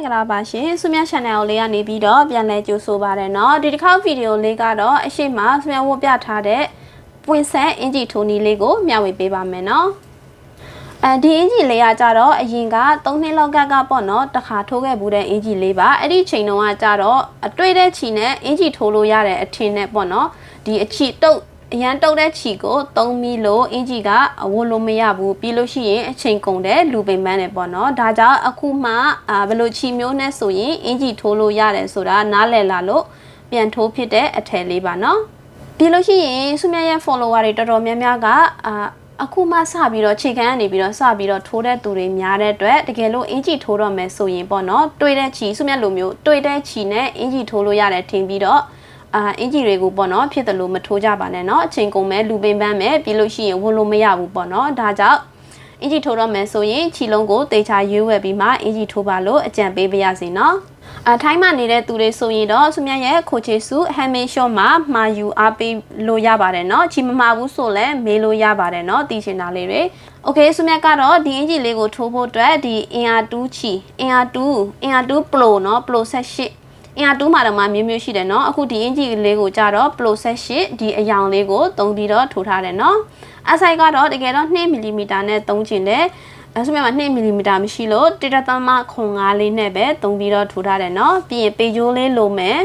္ဂလာပါရှင်ဆုမြ channel လေးကနေပြီးတော့ပြန်လဲကြိုဆိုပါရနော်ဒီတစ်ခေါက်ဗီဒီယိုလေးကတော့အရှိမဆုမြဝတ်ပြထားတဲ့ပွင့်ဆက်အင်ဂျီထိုနီလေးကိုမျှဝေပေးပါမယ်နော်ဒီအင်ဂျီလေးကကြတော့အရင်က3နှစ်လောက်ကပေါ့နော်တစ်ခါထိုးခဲ့ဘူးတဲ့အင်ဂျီလေးပါအဲ့ဒီချိန်တုန်းကကြတော့အတွေ့တဲ့ချီနဲ့အင်ဂျီထိုးလို့ရတဲ့အထင်နဲ့ပေါ့နော်ဒီအချီတုတ်အရန်တုတ်တဲ့ချီကိုသုံးပြီးလို့အင်ဂျီကအဝတ်လို့မရဘူးပြီးလို့ရှိရင်အချိန်ကုန်တဲ့လူပိန်ပန်းတယ်ပေါ့နော်ဒါကြောင့်အခုမှဘယ်လိုချီမျိုးနဲ့ဆိုရင်အင်ဂျီထိုးလို့ရတယ်ဆိုတာနားလည်လာလို့ပြန်ထိုးဖြစ်တဲ့အထည်လေးပါနော်ပြီးလို့ရှိရင်ဆုမြရဲ့ follower တွေတော်တော်များများကအခုမှစပြီးတော့ခြေခံကနေပြီးတော့စပြီးတော့ထိုးတဲ့သူတွေများတဲ့အတွက်တကယ်လို့အင်ဂျီထိုးတော့မယ်ဆိုရင်ပေါ့နော်တွေ့တဲ့ချီဆုမြလိုမျိုးတွေ့တဲ့ချီနဲ့အင်ဂျီထိုးလို့ရတယ်ထင်ပြီးတော့အင်ဂျီတွေကိုပေါ့နော်ဖြစ်တယ်လို့မထိုးကြပါနဲ့เนาะအချိန်ကုန်မဲ့လူပင်ပန်းမဲ့ပြီးလို့ရှိရင်ဝင်လို့မရဘူးပေါ့နော်ဒါကြောင့်အင်ဂျီထိုးတော့မယ်ဆိုရင်ခြီလုံးကိုတေချာရွေးဝယ်ပြီးမှအင်ဂျီထိုးပါလို့အကြံပေးပါရစေเนาะထိုင်းမှာနေတဲ့သူတွေဆိုရင်တော့ဆုမြရဲ့ခိုချေစုဟမ်မေရှော့မှာမှာယူအားပေးလို့ရပါတယ်เนาะချီမမှာဘူးဆိုလဲမေးလို့ရပါတယ်เนาะတည်ချင်တာလေးတွေโอเคဆုမြကတော့ဒီအင်ဂျီလေးကိုထိုးဖို့အတွက်ဒီအင်အား2ချီအင်အား2 Pro เนาะ Pro 18အင်အား2မှာတော့မျိုးမျိုးရှိတယ်เนาะအခုဒီအင်ဂျီလေးကိုကြတော့ Pro 18ဒီအယောင်လေးကိုသုံးပြီးတော့ထိုးထားတယ်เนาะအဆိုင်ကတော့တကယ်တော့2 mm နဲ့သုံးချင်တယ်ဆုမြမှာ2 mm မရှိလို့1.5လေးနဲ့ပဲသုံးပြီးတော့ထိုးထားတယ်เนาะပြီးရင်ပေဂျိုးလေးလိုမယ်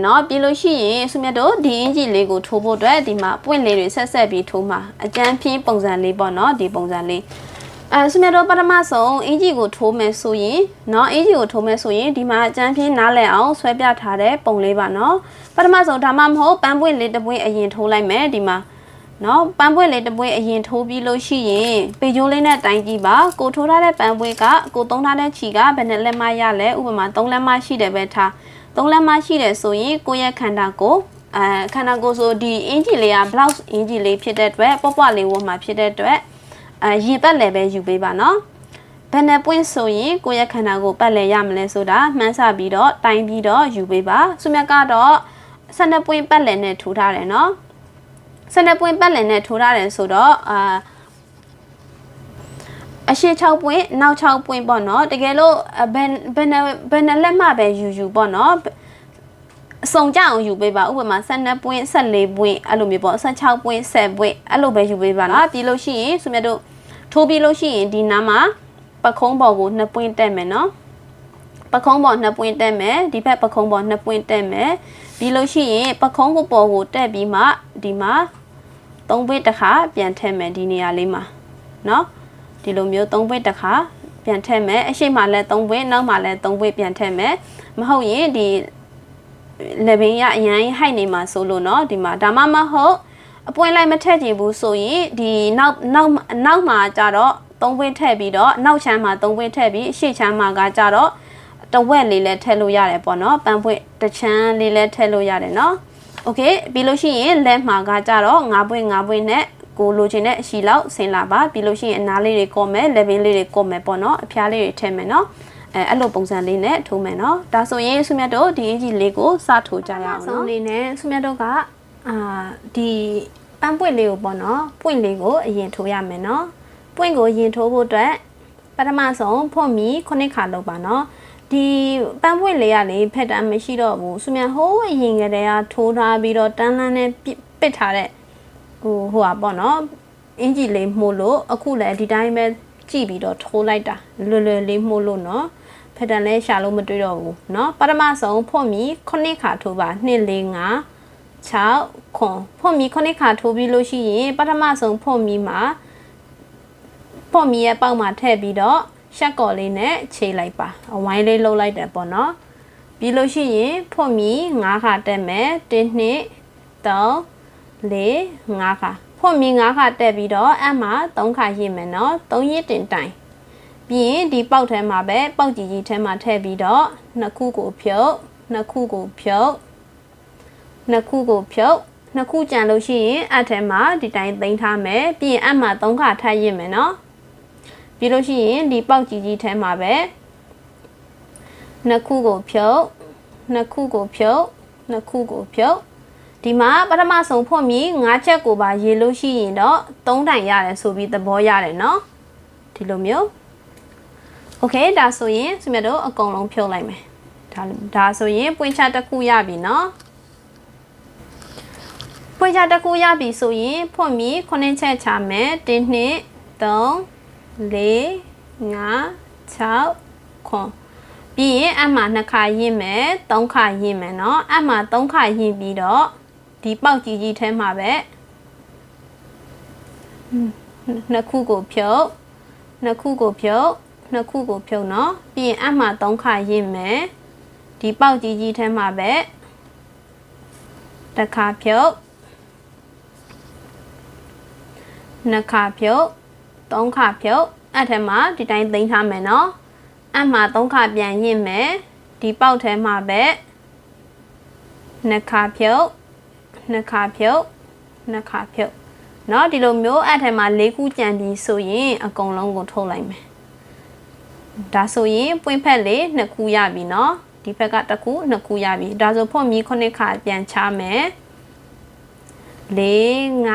เนาะပြီးလို့ရှိရင်ဆုမြတို့ဒီအင်ဂျီလေးကိုထိုးဖို့အတွက်ဒီမှာပွင့်လေးတွေဆက်ပြီးထိုးမှာအကျန်းဖြင်းပုံစံလေးပေါ့เนาะဒီပုံစံလေးဆုမြတို့ပထမဆုံးအင်ဂျီကိုထိုးမယ်ဆိုရင်เนาะအင်ဂျီကိုထိုးမယ်ဆိုရင်ဒီမှာအကျန်းဖြင်းနားလည်အောင်ဆွဲပြထားတဲ့ပုံလေးပါเนาะပထမဆုံးဒါမှမဟုတ်ပန်းပွင့်လေးတစ်ပွင့်အရင်ထိုးလိုက်မယ်ဒီမှာเนาะပန်းပွင့်လေးတစ်ပွင့်အရင်ထိုးပြီးလို့ရှိရင်ပေဂျိုးလေးနဲ့တိုင်းကြည့်ပါကိုထိုးထားတဲ့ပန်းပွင့်ကကိုသုံးထားတဲ့ချီကဘယ်နဲ့လက်မရလဲဥပမာ3လက်မရှိတယ်ပဲထား3လက်မရှိတယ်ဆိုရင်ကိုယ့်ရဲ့ခန္ဓာကိုခန္ဓာကိုယ်ဆိုဒီအင်ဂျီလေးက blouse အင်ဂျီလေးဖြစ်တဲ့အတွက်ပွားလေးဝတ်မှာဖြစ်တဲ့အတွက်ရေပတ်လည်းပဲယူပေးပါเนาะဘယ်နဲ့ပွင့်ဆိုရင်ကိုယ့်ရဲ့ခန္ဓာကိုယ်ပတ်လည်းရမလဲဆိုတာမှန်းဆပြီးတော့တိုင်းပြီးတော့ယူပေးပါဆုမြကတော့12ပွင့်ပတ်လည်းနဲ့ထိုးထားတယ်เนาะ12ပွင့်ပတ်လည်းနဲ့ထိုးထားတယ်ဆိုတော့အရှိ6ပွင့်နောက်6ပွင့်ပေါ့เนาะတကယ်လို့ဘယ်နဲ့လက်မှပဲယူပေါ့เนาะအစုံကြအောင်ယူပေးပါဥပမာ12ပွင့်14ပွင့်အဲ့လိုမျိုးပေါ့16ပွင့်10ပွင့်အဲ့လိုပဲယူပေးပါနော်ပြီးလို့ရှိရင်ဆုမြတ်တို့ထိုးပြီးလို့ရှိရင်ဒီနားမှာပခုံးပေါ်ကို2ပွင့်တက်မယ်နော်ပခုံးပေါ်2ပွင့်တက်မယ်ဒီဘက်ပခုံးပေါ်2ပွင့်တက်မယ်ပြီးလို့ရှိရင်ပခုံးကိုပေါ်ကိုတက်ပြီးမှဒီမှာ3ပွင့်တစ်ခါပြန်ထည့်မယ်ဒီနေရာလေးမှာနော်ဒီလိုမျိုး3ပွင့်တစ်ခါပြန်ထည့်မယ်အရှိမလည်း3ပွင့်နောက်မှလည်း3ပွင့်ပြန်ထည့်မယ်မဟုတ်ရင်ဒီလက်ပင်ရအရင်ဟိုက်နေမှာဆိုလို့เนาะဒီမှာဒါမှမဟုတ်အပွင့်လိုက်မထည့်ကြဘူးဆိုရင်ဒီနောက်မှာကြတော့3ပွင့်ထည့်ပြီးတော့နောက်ချမ်းမှာ3ပွင့်ထည့်ပြီးအရှိချမ်းမှာကကြတော့တဝက်လေးလည်းထည့်လို့ရတယ်ပေါ့เนาะပန်းပွင့်တစ်ချမ်းလေးလည်းထည့်လို့ရတယ်เนาะโอเคပြီးလို့ရှိရင်လက်မှာကကြတော့5ပွင့်နဲ့ကိုလိုချင်တဲ့အရှိလောက်ဆင်လာပါပြီးလို့ရှိရင်အနားလေးတွေကော့မယ်လက်ပင်လေးတွေကော့မယ်ပေါ့เนาะအဖျားလေးတွေထည့်မယ်เนาะအဲ့လိုပုံစံလေးနဲ့ထိုးမယ်เนาะဒါဆိုရင်ဆုမြတ်တို့ဒီအင်ဂျီလေးကိုစထိုးကြရအောင်เนาะလေးနဲ့ဆုမြတ်တို့ကဒီပန်းပွင့်လေးကိုပေါ့เนาะပွင့်လေးကိုအရင်ထိုးရမယ်เนาะပွင့်ကိုအရင်ထိုးဖို့အတွက်ပထမဆုံးဖွင့်ပြီး9ခါလုပ်ပါเนาะဒီပန်းပွင့်လေးကလေဖက်တမ်းမရှိတော့ဘူးဆုမြတ်ဟိုးအရင်ကတည်းကထိုးထားပြီးတော့တန်းလန်းနဲ့ပစ်ထားတဲ့ဟိုဟာပေါ့เนาะအင်ဂျီလေးမှုလို့အခုလည်းဒီတိုင်းပဲကြည့်ပြီးတော့ထိုးလိုက်တာလွယ်လေးမှုလို့เนาะဖက်တန်လဲရှာလို့မတွေ့တော့ဘူးเนาะပထမဆုံးဖွင့်ပြီး9ခါထိုးပါ2 4 5 6ခွန်ဖွင့်ပြီး9ခါထိုးပြီးလို့ရှိရင်ပထမဆုံးဖွင့်ပြီးမှာဖွင့်ပြီးရဲ့ပေါက်မှာထည့်ပြီးတော့ရှက်ကော်လေးနဲ့ခြေလိုက်ပါအဝိုင်းလေးလှုပ်လိုက်တယ်ပေါ့เนาะပြီးလို့ရှိရင်ဖွင့်ပြီး9ခါတက်မယ်1 2 3 4 5ခါဖွင့်ပြီး9ခါတက်ပြီးတော့အမှ3ခါရည်မယ်เนาะ3ရစ်တင်တိုင်ပြီးရင်ဒီပေါက်ထဲမှာပဲပေါက်ကြီးထဲမှာထည့်ပြီးတော့နှစ်ခုကိုဖြုတ်နှစ်ခုကြံလို့ရှိရင်အထဲမှာဒီတိုင်းသိမ်းထားမယ်ပြီးရင်အမှ3ခါထပ်ရစ်မယ်เนาะပြီးလို့ရှိရင်ဒီပေါက်ကြီးထဲမှာပဲနှစ်ခုကိုဖြုတ်ဒီမှာပထမဆုံးဖွင့်ပြီး5ချက်ကိုပါရေလို့ရှိရင်တော့3တိုင်ရတယ်ဆိုပြီးသဘောရတယ်เนาะဒီလိုမျိုး โอเคဒါဆိုရင်ဆွေမြတ်တို့အကုန်လုံးဖြုတ်လိုက်မယ်ဒါဆိုရင်ပွင့်ချတစ်ခုရပြီเนาะပွင့်ချတစ်ခုရပြီဆိုရင်ဖွင့်ပြီး9ချက်ချမယ်1 2 3 4 5 6 9ပြီးရင်အမှ2ခါရင်းမယ်3ခါရင်းမယ်เนาะအမှ3ခါရင်းပြီးတော့ဒီပေါက်ကြီးထဲမှာပဲနှစ်ခုကိုဖြုတ်เนาะပြီးရင်အမှ3ခါရင်းမယ်ဒီပေါက်ကြီးထဲမှာပဲတစ်ခါဖြုတ်နှစ်ခါဖြုတ်3ခါဖြုတ်အဲ့ထဲမှာဒီတိုင်းသိမ်းထားမယ်เนาะအမှ3ခါပြန်ရင်းမယ်ဒီပေါက်ထဲမှာပဲနှစ်ခါဖြုတ်เนาะဒီလိုမျိုးအဲ့ထဲမှာ4ခုကြံပြီးဆိုရင်အကုန်လုံးကိုထုတ်လိုက်မယ်ဒါဆိုရင်ပွင့်ဖက်လေး2ခုရပြီเนาะဒီဘက်က1ခု2ခုရပြီဒါဆိုဖွင့်ပြီး9ခါပြန်ချမယ်4 5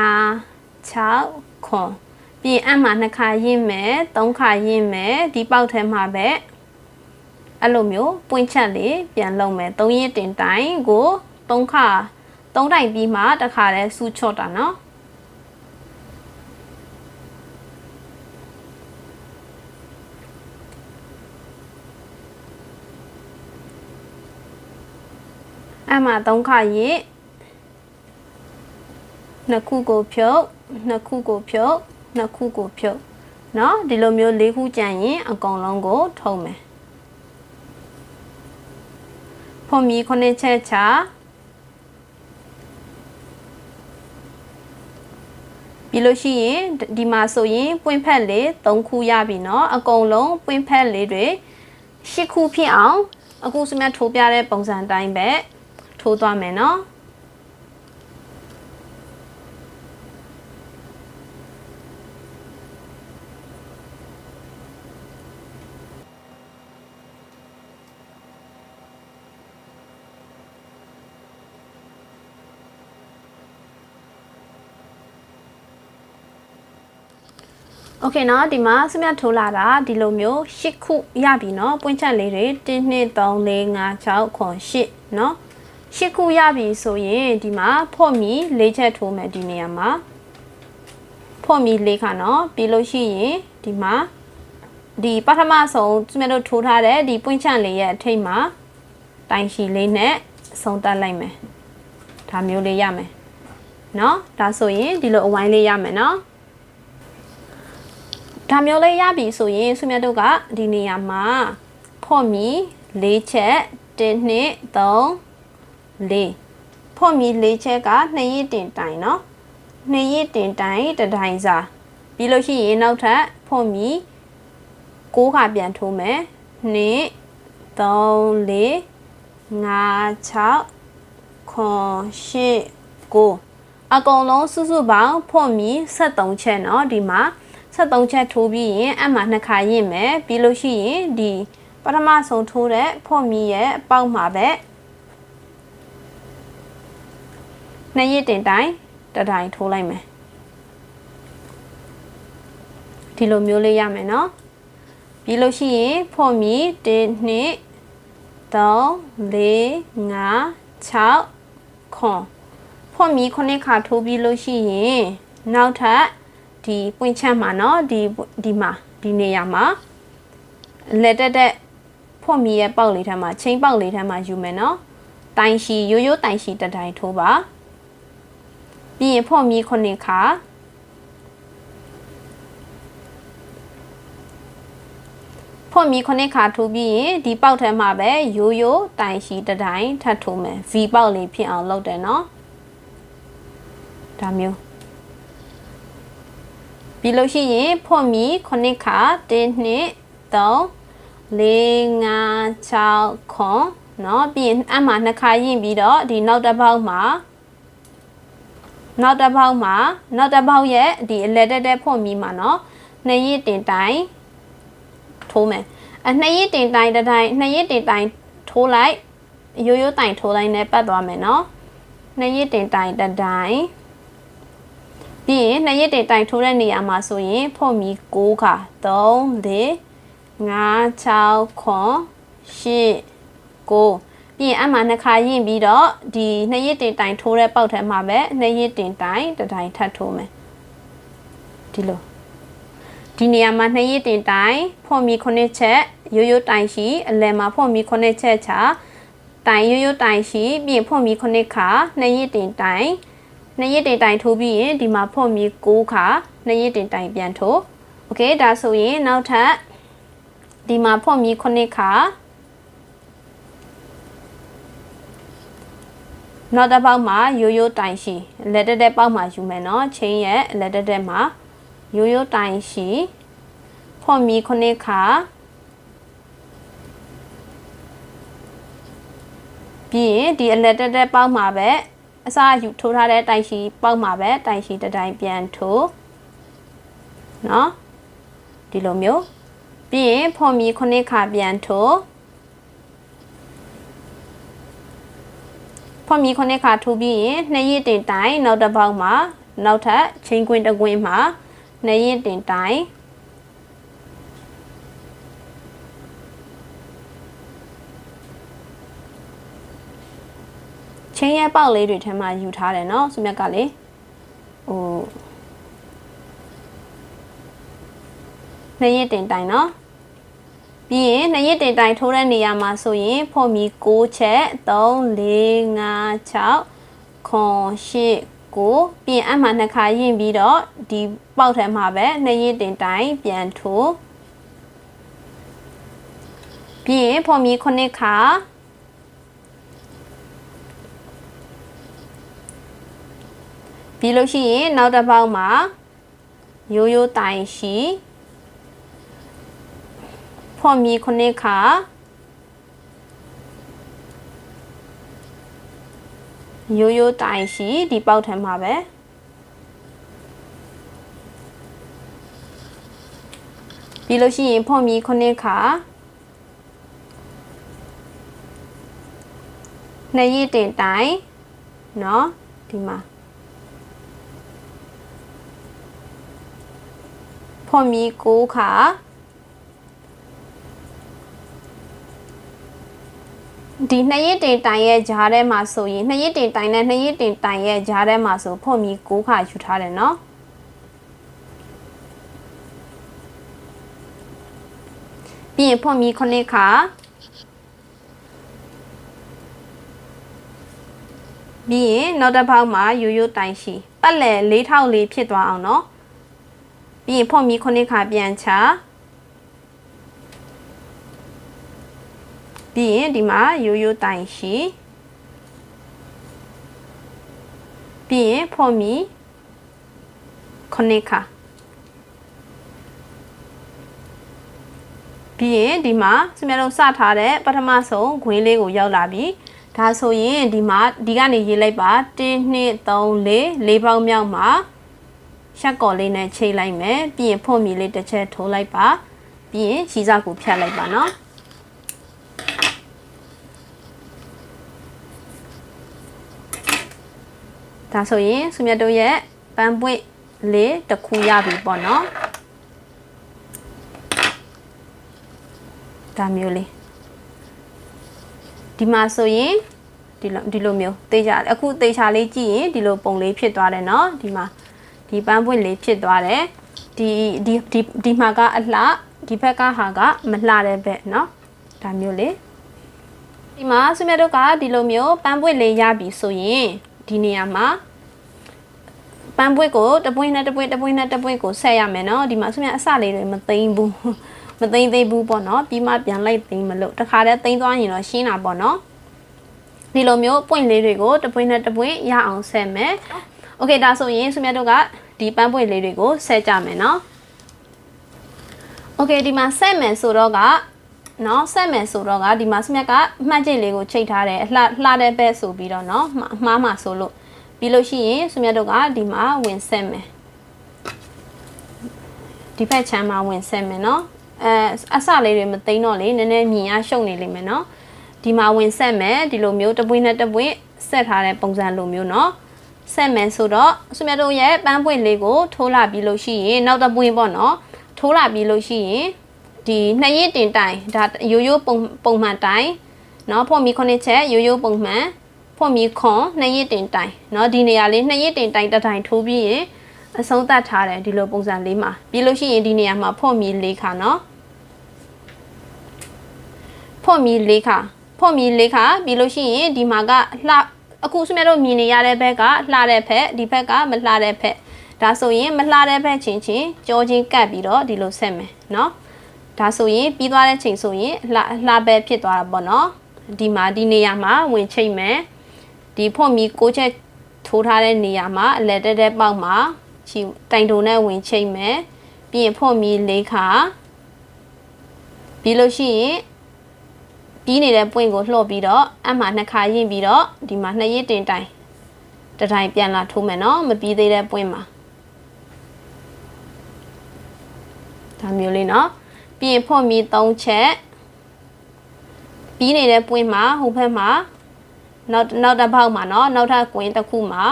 6 9ပြီးအမှ2ခါရင်းမယ်3ခါရင်းမယ်ဒီပေါက်ထဲမှာပဲအဲ့လိုမျိုးပွင့်ချက်လေးပြန်လုပ်မယ်3ရက်တင်တိုင်းကို3ခါ3တိုင်ပြီးမှတစ်ခါလဲဆူချော့တာเนาะအမှ3ခါရင်း2ခုကိုဖြုတ်เนาะဒီလိုမျိုး4ခုကြံရင်အကုန်လုံးကိုထုတ်မယ်ဖွင့်ပြီး9ချက်ချပြီးလို့ရှိရင်ဒီမှာဆိုရင်ပွင့်ဖက်လေး3ခုရပြီเนาะအကုန်လုံးပွင့်ဖက်လေးတွေ10ခုဖြစ်အောင်အခုစမြတ်ထိုးပြတဲ့ပုံစံတိုင်းပဲထိုးသွားမယ်เนาะโอเคเนาะဒီမှာစမြတ်ထိုးလာတာဒီလိုမျိုး10ခုရပြီเนาะပွင့်ချက်လေးတွေ1 2 3 4 5 6 8เนาะ10ခုရပြီဆိုရင်ဒီမှာဖော့မီ4ချက်ထိုးမယ်ဒီနေရာမှာဖော့မီ4ခါเนาะပြီးလို့ရှိရင်ဒီမှာဒီပထမဆုံးစမြတ်တို့ထိုးထားတဲ့ဒီပွင့်ချက်လေးရဲ့အထိပ်မှာတိုင်ရှည်လေးနဲ့ဆုံးတက်လိုက်မယ်ဒါမျိုးလေးရမယ်เนาะဒါဆိုရင်ဒီလိုအဝိုင်းလေးရမယ်เนาะဒါမျိုးလေးရပြီဆိုရင်ဆွေမြတ်တို့ကဒီနေရာမှာဖော့မီ4ချက်1 2 3 4ဖော့မီ4ချက်က2ရက်တင်တိုင်เนาะ2ရက်တင်တိုင်တတိုင်စာပြီးလို့ရှိရင်နောက်ထပ်ဖော့မီ6ခါပြန်ထိုးမယ်2 3 4 5 6 8 9အကုန်လုံးစုစုပေါင်းဖော့မီ73ချက်เนาะဒီမှာ73ချက်ထိုးပြီးရင်အမှ2ခါရင့်မယ်ပြီးလို့ရှိရင်ဒီပထမဆုံးထိုးတဲ့ဖော့မီရဲ့အပေါက်မှာပဲ2ရက်တင်တိုင်းတတိုင်းထိုးလိုက်မယ်ဒီလိုမျိုးလေးရမယ်เนาะပြီးလို့ရှိရင်ဖော့မီ1 2 3 4 5 6 9ဖော့မီ9ခါထိုးပြီးလို့ရှိရင်နောက်ထပ်ဒီပွင့်ချက်မှာเนาะဒီမှာဒီနေရာမှာလက်တက်ဖော့မီရဲ့ပေါက်လေးထဲမှာချင်းပေါက်လေးထဲမှာယူမယ်เนาะတိုင်ရှည်ရိုးရိုးတိုင်ရှည်တတိုင်ထိုးပါပြီးရင်ဖော့မီ9ခါဖော့မီ9ခါထိုးပြီးရင်ဒီပေါက်ထဲမှာပဲရိုးရိုးတိုင်ရှည်တတိုင်ထပ်ထိုးမယ် V ပေါက်လေးဖြစ်အောင်လုပ်တယ်เนาะဒါမျိုးပြီးလို့ရှိရင်ဖော့မီ9ခါ1 2 3 4 5 6 9เนาะပြီးရင်အမှ2ခါရင့်ပြီးတော့ဒီနောက်တစ်ပေါက်မှာနောက်တစ်ပေါက်ရဲ့ဒီအလက်တက်ဖော့မီမှာเนาะ2ရက်တင်တိုင်ထိုးမယ်2ရက်တင်တိုင်တစ်တိုင်း2ရက်တင်တိုင်ထိုးလိုက်ရိုးရိုးတိုင်ထိုးလိုက်နဲ့ပတ်သွားမယ်เนาะ2ရက်တင်တိုင်တစ်တိုင်းပြီးရင်2ရက်တင်တိုင်ထိုးတဲ့နေရာမှာဆိုရင်ဖော့မီ6ခါ3 4 5 6 9 10 9ပြီးရင်အမှနှစ်ခါရင်ပြီးတော့ဒီနှစ်ရစ်တင်တိုင်ထိုးတဲ့ပေါက်ထဲမှာပဲနှစ်ရစ်တင်တိုင်တစ်တိုင်ထပ်ထိုးမယ်ဒီလိုဒီနေရာမှာနှစ်ရစ်တင်တိုင်ဖော်မီ9ချက်ရိုးရိုးတိုင်ရှိအလယ်မှာဖော်မီ9ချက်ချတိုင်ရိုးရိုးတိုင်ရှိပြီးရင်ဖော်မီ9ခါနှစ်ရစ်တင်တိုင်နှစ်ရစ်တင်တိုင်ထိုးပြီးရင်ဒီမှာဖော်မီ9ခါနှစ်ရစ်တင်တိုင်ပြန်ထိုးโอเคဒါဆိုရင်နောက်ထပ်ဒီမှာဖော်မီ9ခါနောက်တစ်ပေါက်မှာရိုးရိုးတိုင်ရှိလက်တက်ပေါက်မှာယူမယ်နော်ချင်းရဲ့လက်တက်မှာရိုးရိုးတိုင်ရှိဖော်မီ9ခါပြီးရင်ဒီအလက်တက်ပေါက်မှာပဲအစယူထိုးထားတဲ့တိုင်ရှိပေါက်မှာပဲတိုင်ရှိတစ်တိုင်ပြန်ထိုးနော်ဒီလိုမျိုးပြီးရင်ဖော်မီ9ခါပြန်ထိုးဖော်မီ9ခါထိုးပြီးရင်နှစ်ရစ်တင်တိုင်နောက်တစ်ပေါက်မှာနောက်ထပ်ချင်းကွင်းတစ်ကွင်းမှာနှစ်ရစ်တင်တိုင်ချင်းရဲ့ပေါက်လေးတွေထဲမှာယူထားတယ်နော်စုမြတ်ကလေနှစ်ရစ်တင်တိုင်နော်ပြီးရင်နှစ်ရစ်တင်တိုင်ထိုးတဲ့နေရာမှာဆိုရင်ဖော်မီ6ချက်3 4 5 6 9 10 9ပြီးရင်အမှနှစ်ခါရင်ပြီးတော့ဒီပေါက်ထဲမှာပဲနှစ်ရစ်တင်တိုင်ပြန်ထိုးပြီးရင်ဖော်မီ9ခါပြီးလို့ရှိရင်နောက်တစ်ပေါက်မှာရိုးရိုးတိုင်ရှိဖော်မီ9ခါရိုးရိုးတိုင်ရှိဒီပေါက်ထဲမှာပဲပြီးလို့ရှိရင်ဖော်မီ9ခါနှစ်ရစ်တင်တိုင်เนาะဒီမှာဖော်မီ9ခါဒီနှစ်ရစ်တင်တိုင်ရဲ့ဂျားထဲမှာဆိုရင်နှစ်ရစ်တင်တိုင်နဲ့နှစ်ရစ်တင်တိုင်ရဲ့ဂျားထဲမှာဆိုဖော်မီ9ခါယူထားတယ်เนาะပြီးရင်ဖော်မီ9ခါပြီးရင်နောက်တစ်ပေါက်မှာရိုးရိုးတိုင်ရှိပတ်လည်4004ဖြစ်သွားအောင်เนาะပြီးရင်ဖော်မီ9ခါပြန်ချပြီးရင်ဒီမှာရိုးရိုးတိုင်ရှိပြီးရင်ဖော်မီ9ခါပြီးရင်ဒီမှာစမြလုံးစထားတဲ့ပထမဆုံးခွင်းလေးကိုရောက်လာပြီဒါဆိုရင်ဒီမှာဒီကနေရေးလိုက်ပါ1 2 3 4 4ပေါက်မြောက်မှာရှက်ကော်လေးနဲ့ချိန်လိုက်မယ်ပြီးရင်ဖော်မီလေးတစ်ချက်ထိုးလိုက်ပါပြီးရင်ခြေစကိုဖြတ်လိုက်ပါနော်ဒါဆိုရင်စုမြတ်တို့ရဲ့ပန်းပွင့်လေးတစ်ခုရပြီပေါ့နော်ဒါမျိုးလေးဒီမှာဆိုရင်ဒီလိုမျိုးတေးချအခုတေးချလေးကြည့်ရင်ဒီလိုပုံလေးဖြစ်သွားတယ်เนาะဒီမှာဒီပန်းပွင့်လေးဖြစ်သွားတယ်ဒီမှာကအလှဒီဘက်ကဟာကမလှတဲ့ဘက်เนาะဒါမျိုးလေးဒီမှာစုမြတ်တို့ကဒီလိုမျိုးပန်းပွင့်လေးရပြီဆိုရင်ဒီနေရာမှာပန်းပွင့်ကိုတပွင့်နဲ့တပွင့်ကိုဆက်ရမယ်เนาะဒီမှာစုမြတ်အစလေးတွေမသိမ့်ဘူးမသိမ့်သေးဘူးပေါ့เนาะပြီးမှပြန်လိုက်သိမ့်မလို့တခါတည်းသိမ့်သွားရင်တော့ရှင်းတာပေါ့เนาะဒီလိုမျိုးပွင့်လေးတွေကိုတပွင့်နဲ့တပွင့်ရအောင်ဆက်မယ်โอเคဒါဆိုရင်စုမြတ်တို့ကဒီပန်းပွင့်လေးတွေကိုဆက်ကြမယ်เนาะโอเคဒီမှာဆက်မယ်ဆိုတော့ကเนาะဆက်မယ်ဆိုတော့ကဒီမှာစုမြတ်ကမှတ်ချက်လေးကိုချိန်ထားတယ်လှတဲ့ဘက်ဆိုပြီးတော့เนาะမှားမှာဆိုလို့ပြီးလို့ရှိရင်စုမြတ်တို့ကဒီမှာဝင်ဆက်မယ်ဒီဘက်ချမ်းမှာဝင်ဆက်မယ်เนาะအစလေးတွေမသိမ်းတော့လေနည်းနည်းမြင်ရရှုပ်နေလိမ့်မယ်เนาะဒီမှာဝင်ဆက်မယ်ဒီလိုမျိုးတပွင့်နဲ့တပွင့်ဆက်ထားတဲ့ပုံစံလိုမျိုးเนาะဆက်မယ်ဆိုတော့စုမြတ်တို့ရဲ့ပန်းပွင့်လေးကိုထိုးလာပြီးလို့ရှိရင်နောက်တပွင့်ပေါ့เนาะထိုးလာပြီးလို့ရှိရင် ဒီ2ရက်တင်တိုင်ဒါရိုးရိုးပုံမှန်တိုင်เนาะဖော်မီ9ချက်ရိုးရိုးပုံမှန်ဖော်မီခွန်2ရက်တင်တိုင်เนาะဒီနေရာလေး2ရက်တင်တိုင်တတိုင်ထိုးပြီးရင်အဆုံးသတ်ထားတယ်ဒီလိုပုံစံလေးမှာပြီးလို့ရှိရင်ဒီနေရာမှာဖော်မီ4ခါเนาะဖော်မီ4ခါပြီးလို့ရှိရင်ဒီမှာကလှအခုဆွေးနွေးတို့မြင်နေရတဲ့ဘက်ကလှတဲ့ဖက်ဒီဘက်ကမလှတဲ့ဖက်ဒါဆိုရင်မလှတဲ့ဘက်ချင်းကြောချင်းကပ်ပြီးတော့ဒီလိုဆက်မယ်เนาะဒါဆိုရင်ပြီးသွားတဲ့ချိန်ဆိုရင်လှပဲဖြစ်သွားတာပေါ့နော်ဒီမှာဒီနေရာမှာဝင်ချိတ်မယ်ဒီဖော့မီ6ချက်ထိုးထားတဲ့နေရာမှာအလဲတက်ပေါက်မှာချီတိုင်တုံနဲ့ဝင်ချိတ်မယ်ပြီးရင်ဖော့မီ4ခါပြီးလို့ရှိရင်ပြီးနေတဲ့ပွင့်ကိုလှော့ပြီးတော့အမှ2ခါရင့်ပြီးတော့ဒီမှာ2ရက်တင်တိုင်တတိုင်ပြန်လာထိုးမယ်နော်မပြီးသေးတဲ့ပွင့်မှာဒါမျိုးလေးနော်ပြီးရင်ဖော့မီ3ချက်ပြီးနေတဲ့ပွင့်မှာဟိုဘက်မှာနောက်တစ်ပေါက်မှာเนาะနောက်ထပ်ကွင်းတစ်ခုမှာ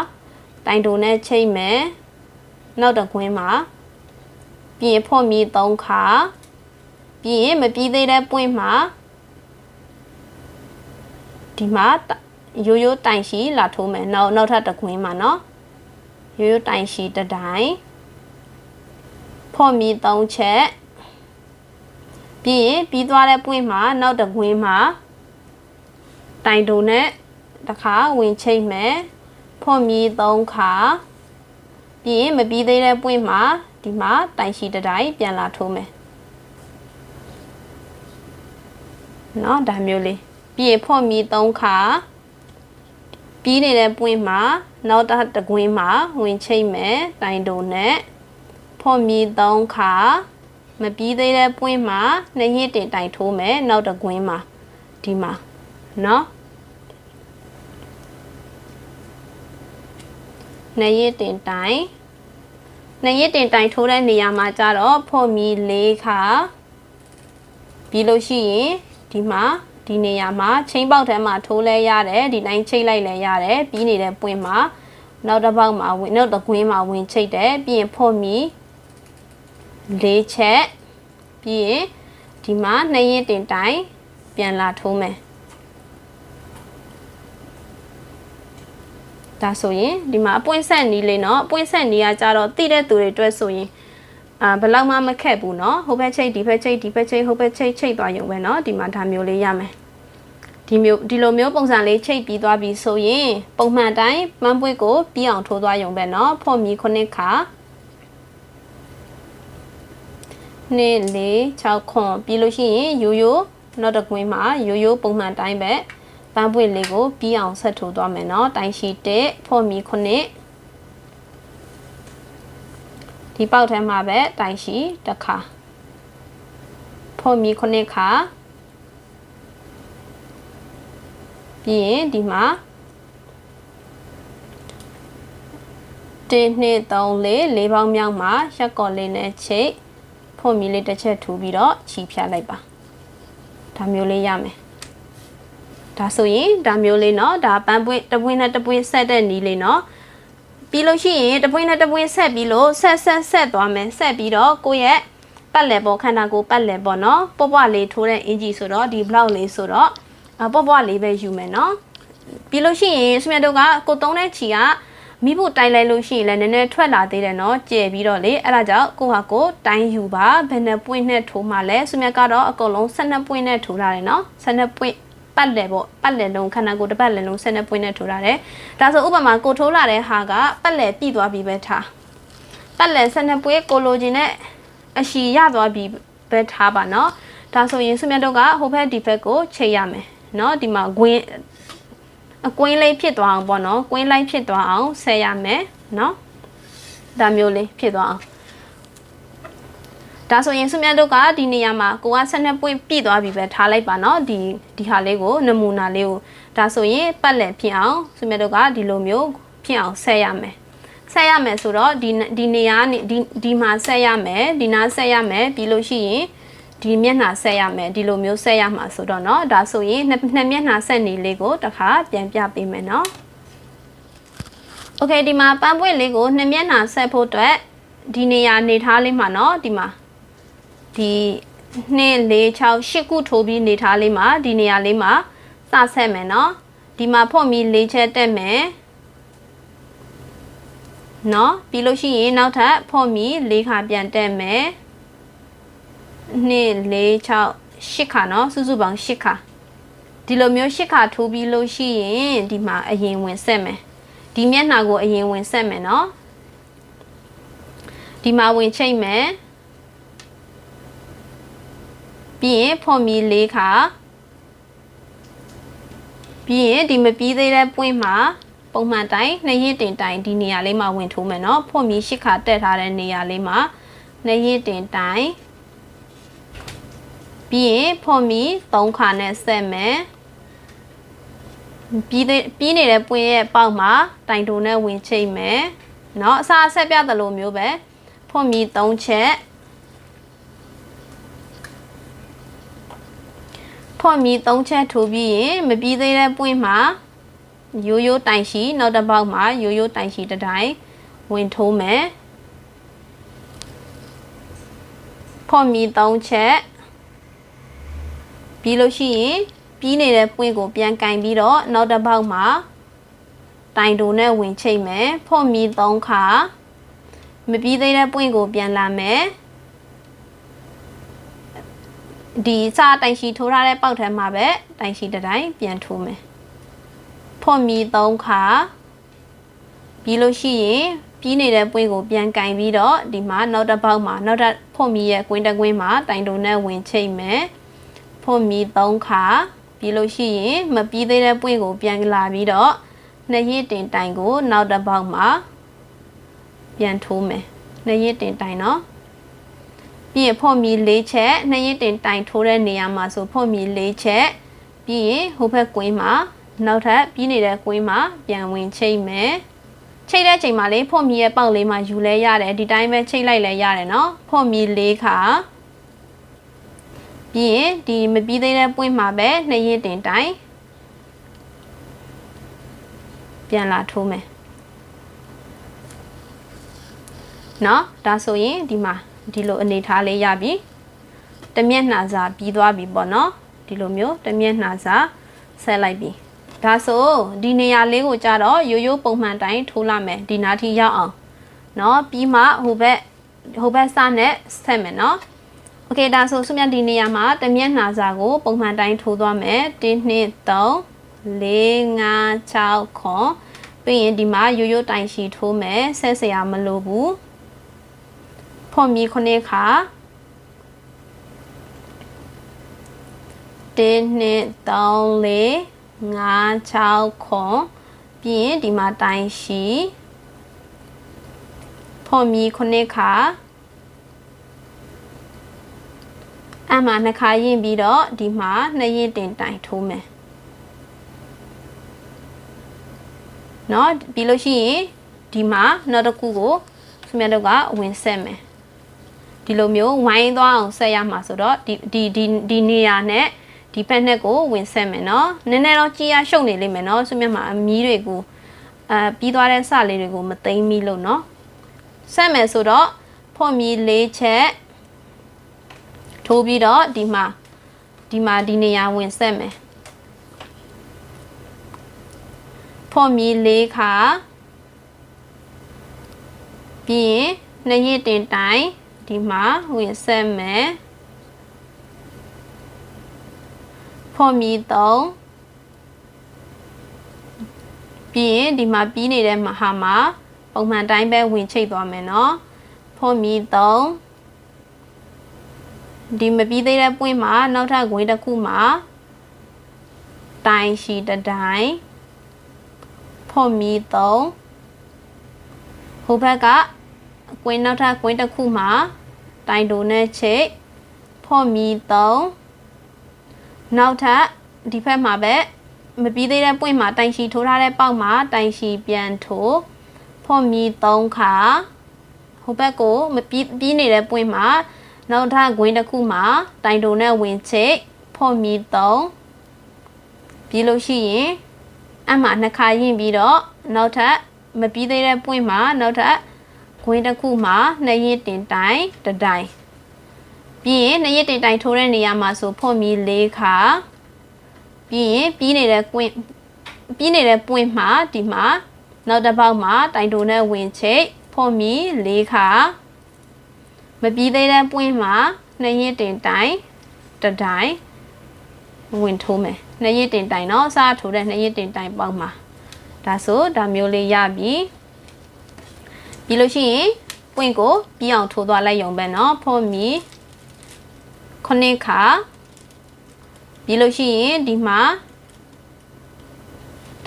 တိုင်တုံနဲ့ချိတ်မယ်နောက်တစ်ကွင်းမှာပြီးရင်ဖော့မီ3ခါပြီးရင်မပြီးသေးတဲ့ပွင့်မှာဒီမှာရိုးရိုးတိုင်ရှိလာထိုးမယ်နောက်ထပ်တစ်ကွင်းမှာเนาะရိုးရိုးတိုင်ရှိတစ်တိုင်ဖော့မီ3ချက်ပြီးရင်ပြီးသွားတဲ့ပွင့်မှာနောက်တစ်ကွင်းမှာတိုင်တုံနဲ့တစ်ခါဝင်ချိတ်မယ်ဖော့မီ3ခါပြီးရင်မပြီးသေးတဲ့ပွင့်မှာဒီမှာတိုင်ရှိတစ်တိုင်ပြန်လာထိုးမယ်เนาะဒါမျိုးလေးပြီးရင်ဖော့မီ3ခါပြီးနေတဲ့ပွင့်မှာနောက်တစ်ကွင်းမှာဝင်ချိတ်မယ်တိုင်တုံနဲ့ဖော့မီ3ခါမပြီးသေးတဲ့ပွင့်မှာ2ရက်တင်တိုင်ထိုးမယ်နောက်တစ်ကွင်းမှာဒီမှာเนาะ2ရက်တင်တိုင်ထိုးတဲ့နေရာမှာကျတော့ဖော့မီ4ခါပြီးလို့ရှိရင်ဒီမှာဒီနေရာမှာချင်းပေါက်ထဲမှာထိုးလဲရတယ်ဒီတိုင်းချိတ်လိုက်လဲရတယ်ပြီးနေတဲ့ပွင့်မှာနောက်တစ်ပေါက်မှာနောက်တစ်ကွင်းမှာဝင်ချိတ်တယ်ပြီးရင်ဖော့မီ4ချက်ပြီးရင်ဒီမှာ2ရက်တင်တိုင်ပြန်လာထိုးမယ်ဒါဆိုရင်ဒီမှာအပွင့်ဆက်နီးလေးเนาะအပွင့်ဆက်နီးကကြတော့တိတဲ့သူတွေအတွက်ဆိုရင်ဘယ်လောက်မှမခက်ဘူးเนาะဟိုဘက်ချိတ်ဒီဘက်ချိတ်ဟိုဘက်ချိတ်သွားရုံပဲเนาะဒီမှာဒါမျိုးလေးရမယ်ဒီလိုမျိုးပုံစံလေးချိတ်ပြီးသွားပြီဆိုရင်ပုံမှန်တိုင်းမန်းပွင့်ကိုပြီးအောင်ထိုးသွားရုံပဲเนาะဖော့မီ9ခါ2 4 6ခွန်ပြီးလို့ရှိရင်ရိုးရိုးနောက်တစ်ကွင်းမှာရိုးရိုးပုံမှန်တိုင်းပဲပန်းပွင့်လေးကိုပြီးအောင်ဆက်ထိုးသွားမယ်เนาะတိုင်ရှိ1ဖော့မီ9ဒီပေါက်ထဲမှာပဲတိုင်ရှိတစ်ခါဖော့မီ9ခါပြီးရင်ဒီမှာ1 2 3 4ပေါင်းမြောက်မှာရက်ကော်လေးနဲ့ချိတ်ဖော့မီလေးတစ်ချက်ထိုးပြီးတော့ချီဖြတ်လိုက်ပါဒါမျိုးလေးရမယ်ဒါဆိုရင်ဒါမျိုးလေးเนาะဒါပန်းပွင့်တပွင့်နဲ့တပွင့်ဆက်တဲ့နီးလေးเนาะပြီးလို့ရှိရင်တပွင့်နဲ့တပွင့်ဆက်ပြီးလို့ဆက်သွားမယ်ဆက်ပြီးတော့ကိုယ့်ရဲ့ပတ်လည်ပေါ်ခန္ဓာကိုယ်ပတ်လည်ပေါ်เนาะပွားလေးထိုးတဲ့အင်ဂျီဆိုတော့ဒီ block လေးဆိုတော့ပွားလေးပဲယူမယ်เนาะပြီးလို့ရှိရင်ဆွေတို့ကကိုသုံးတဲ့ချီကမိဖို့တိုင်လိုက်လို့ရှိရင်လည်းနည်းနည်းထွက်လာသေးတယ်เนาะကျဲပြီးတော့လေအဲ့ဒါကြောင့်ကိုဟာကိုတိုင်ယူပါဘယ်နှပွင့်နဲ့ထိုးမှလဲဆွေကတော့အကုန်လုံး12ပွင့်နဲ့ထိုးထားတယ်เนาะ12ပွင့်ပတ်လည်ပေါ့ပတ်လည်လုံးခန္ဓာကိုယ်တစ်ပတ်လည်လုံး12ပွင့်နဲ့ထိုးထားတယ်ဒါဆိုဥပမာကိုထိုးလာတဲ့ဟာကပတ်လည်ပြည့်သွားပြီပဲထားပတ်လည်12ပွင့်ကိုလိုချင်တဲ့အရှည်ရသွားပြီပဲထားပါเนาะဒါဆိုရင်ဆွေတို့ကဟိုဘက်ဒီဘက်ကိုချိတ်ရမယ်เนาะဒီမှာအကွင်းလေးဖြစ်သွားအောင်ပေါ့နော်ကွင်းလိုက်ဖြစ်သွားအောင်ဆက်ရမယ်နော်ဒါမျိုးလေးဖြစ်သွားအောင်ဒါဆိုရင်ဆွေများတို့ကဒီနေရာမှာကိုက12ပွင့်ပြည့်သွားပြီပဲထားလိုက်ပါနော်ဒီဟာလေးကိုနမူနာလေးကိုဒါဆိုရင်ပတ်လည်ဖြစ်အောင်ဆွေများတို့ကဒီလိုမျိုးဖြစ်အောင်ဆက်ရမယ်ဆိုတော့ဒီနေရာဒီမှာဆက်ရမယ်ဒီနားဆက်ရမယ်ပြီးလို့ရှိရင်ဒီမျက်နှာဆက်ရမယ်ဒီလိုမျိုးဆက်ရမှာဆိုတော့เนาะဒါဆိုရင်နှစ်မျက်နှာဆက်နေလေးကိုတစ်ခါပြန်ပြပေးမယ်เนาะโอเคဒီမှာပန်းပွင့်လေးကိုနှစ်မျက်နှာဆက်ဖို့အတွက်ဒီနေရာနေထားလေးမှာเนาะဒီမှာဒီ 2 4 6 8ခုထိုးပြီးနေထားလေးမှာဒီနေရာလေးမှာစဆက်မယ်နော်ဒီမှာဖော့မီ4ချက်တက်မယ်နော်ပြီးလို့ရှိရင်နောက်ထပ်ဖော့မီ4ခါပြန်တက်မယ်2 4 6 8ခါနော်စုစုပေါင်း8ခါဒီလိုမျိုး8ခါထိုးပြီးလို့ရှိရင်ဒီမှာအရင်ဝင်ဆက်မယ်ဒီမျက်နှာကိုအရင်ဝင်ဆက်မယ်နော်ဒီမှာဝင်ချိတ်မယ်ပြီးရင်ဖော့မီ4ခါပြီးရင်ဒီမပြီးသေးတဲ့ပွင့်မှာပုံမှန်တိုင်း2ရစ်တင်တိုင်းဒီနေရာလေးမှာဝင်ထိုးမယ်နော်ဖော့မီ8ခါတက်ထားတဲ့နေရာလေးမှာ2ရစ်တင်တိုင်းပြီးရင်ဖော့မီ3ခါနဲ့ဆက်မယ်ပြီးနေတဲ့ပွင့်ရဲ့ပေါက်မှာတိုင်တိုနဲ့ဝင်ချိတ်မယ်เนาะအစားဆက်ပြသလိုမျိုးပဲဖော့မီ3ချက်ဖော့မီ3ချက်ထိုးပြီးရင်မပြီးသေးတဲ့ပွင့်မှာရိုးရိုးတိုင်ရှိနောက်တစ်ပေါက်မှာရိုးရိုးတိုင်ရှိတစ်တိုင်းဝင်ထိုးမယ်ဖော့မီ3ချက်ပြီးလို့ရှိရင်ပြီးနေတဲ့ပွင့်ကိုပြန်ကင်ပြီးတော့နောက်တစ်ပေါက်မှာတိုင်တိုနဲ့ဝင်ချိတ်မယ်ဖော့မီ3ခါမပြီးသေးတဲ့ပွင့်ကိုပြန်လာမယ်ဒီစားတိုင်ရှိထိုးထားတဲ့ပေါက်ထဲမှာပဲတိုင်ရှိတစ်တိုင်းပြန်ထိုးမယ်ဖော့မီ3ခါပြီးလို့ရှိရင်ပြီးနေတဲ့ပွင့်ကိုပြန်ကင်ပြီးတော့ဒီမှာနောက်တစ်ပေါက်မှာနောက်တစ်ဖော့မီရဲ့ကွင်းတစ်ကွင်းမှာတိုင်တိုနဲ့ဝင်ချိတ်မယ်ဖော့မီ3ခါပြီးလို့ရှိရင်မပြီးသေးတဲ့ပွင့်ကိုပြန်လာပြီးတော့2ရစ်တင်တိုင်ကိုနောက်တစ်ပေါက်မှာပြန်ထိုးမယ်2ရစ်တင်တိုင်နော်ပြီးရင်ဖော့မီ4ချက်2ရစ်တင်တိုင်ထိုးတဲ့နေရာမှာဆိုဖော့မီ4ချက်ပြီးရင်ဟိုဘက်ကွင်းမှာနောက်ထပ်ပြီးနေတဲ့ကွင်းမှာပြန်ဝင်ချိတ်မယ်ချိတ်တဲ့ချိန်မှာလေဖော့မီရဲ့ပေါက်လေးမှာယူလဲရတယ်ဒီတိုင်းပဲချိတ်လိုက်လဲရတယ်နော်ဖော့မီ4ခါပြီးရင်ဒီမပြီးသေးတဲ့ပွင့်မှာပဲ2ရစ်တင်တိုင်ပြန်လာထိုးမယ်เนาะဒါဆိုရင်ဒီမှာဒီလိုအနေထားလေးရပြီတမျက်နှာစာပြီးသွားပြီပေါ့နော်ဒီလိုမျိုးတမျက်နှာစာဆက်လိုက်ပြီဒါဆိုဒီနေရာလေးကိုကြတော့ရိုးရိုးပုံမှန်တိုင်းထိုးလာမယ်ဒီနားထိရောက်အောင်เนาะပြီးမှဟိုဘက်စနဲ့ဆက်မယ်เนาะโอเคဒါဆိုစုမြဒီနေရာမှာတမျက်နှာစာကိုပုံမှန်တိုင်းထိုးသွားမယ်1 2 3 4 5 6ခွန်ပြီးရင်ဒီမှာရိုးရိုးတိုင်ရှိထိုးမယ်ဆက်စရာမလိုဘူးဖော့မီ9ခါ1 2 3 4 5 6ခွန်ပြီးရင်ဒီမှာတိုင်ရှိဖော့မီ9ခါအမှ2ခါရင်ပြီးတော့ဒီမှာ2ရစ်တင်တိုင်ထိုးမယ်เนาะပြီးလို့ရှိရင်ဒီမှာနောက်တစ်ခုကိုသူများတို့ကဝင်ဆက်မယ်ဒီလိုမျိုးဝိုင်းသွားအောင်ဆက်ရမှာဆိုတော့ဒီနေရာနဲ့ဒီဘက်နဲ့ကိုဝင်ဆက်မယ်เนาะနည်းနည်းတော့ကြည်ရရှုပ်နေလိမ့်မယ်เนาะသူများမှာအမီးတွေကိုပြီးသွားတဲ့စလေးတွေကိုမသိမ်းမိလို့เนาะဆက်မယ်ဆိုတော့ဖော့မီ4ချက်ထိုးပြီးတော့ဒီမှာဒီနေရာဝင်ဆက်မယ်ဖော့မီ4ခါပြီးရင်2ရစ်တင်တိုင်ဒီမှာဝင်ဆက်မယ်ဖော့မီ3ပြီးရင်ဒီမှာပြီးနေတဲ့မဟာမှာပုံမှန်တိုင်းပဲဝင်ချိတ်သွားမယ်เนาะဖော့မီ3ဒီမပြီးသေးတဲ့ပွင့်မှာနောက်ထပ်ခွင်းတစ်ခုမှာတိုင်ရှိတစ်တိုင်းဖော့မီ3ဟိုဘက်ကကွင်းနောက်ထပ်ကွင်းတစ်ခုမှာတိုင်တိုနဲ့ချိတ်ဖော့မီ3နောက်ထပ်ဒီဘက်မှာပဲမပြီးသေးတဲ့ပွင့်မှာတိုင်ရှိထိုးထားတဲ့ပေါက်မှာတိုင်ရှိပြန်ထိုးဖော့မီ3ခါဟိုဘက်ကိုမပြီးနေတဲ့ပွင့်မှာနောက်ထပ်ခွင်းတစ်ခုမှာတိုင်တိုနဲ့ဝင်ချိတ်ဖော့မီ3ပြီးလို့ရှိရင်အမှ2ခါရင်ပြီးတော့နောက်ထပ်မပြီးသေးတဲ့ပွင့်မှာနောက်ထပ်ခွင်းတစ်ခုမှာ2ရစ်တင်တိုင်တစ်တိုင်โ ပြီးရင်နှစ်ရက်တိုင်ထိုးတဲ့နေရာမှာဆိုဖော့မီ4ခါပြီးရင်ပြီးနေတဲ့ပွင့်မှာဒီမှာနောက်တစ်ပေါက်မှာတိုင်တိုနဲ့ဝင်ချိတ်ဖော့မီ4ခါမပြီးသေးတဲ့ပွင့်မှာနှစ်ရက်တိုင်တတိုင်ဝင်ထိုးမယ်နှစ်ရက်တိုင်เนาะစားထိုးတဲ့နှစ်ရက်တိုင်ပေါက်မှာဒါဆိုဒါမျိုးလေးရပြီပြီးလို့ရှိရင်ပွင့်ကိုပြီးအောင်ထိုးသွားလိုက်ရုံပဲเนาะဖော့မီ9ခါပြီးလို့ရှိရင်ဒီမှာ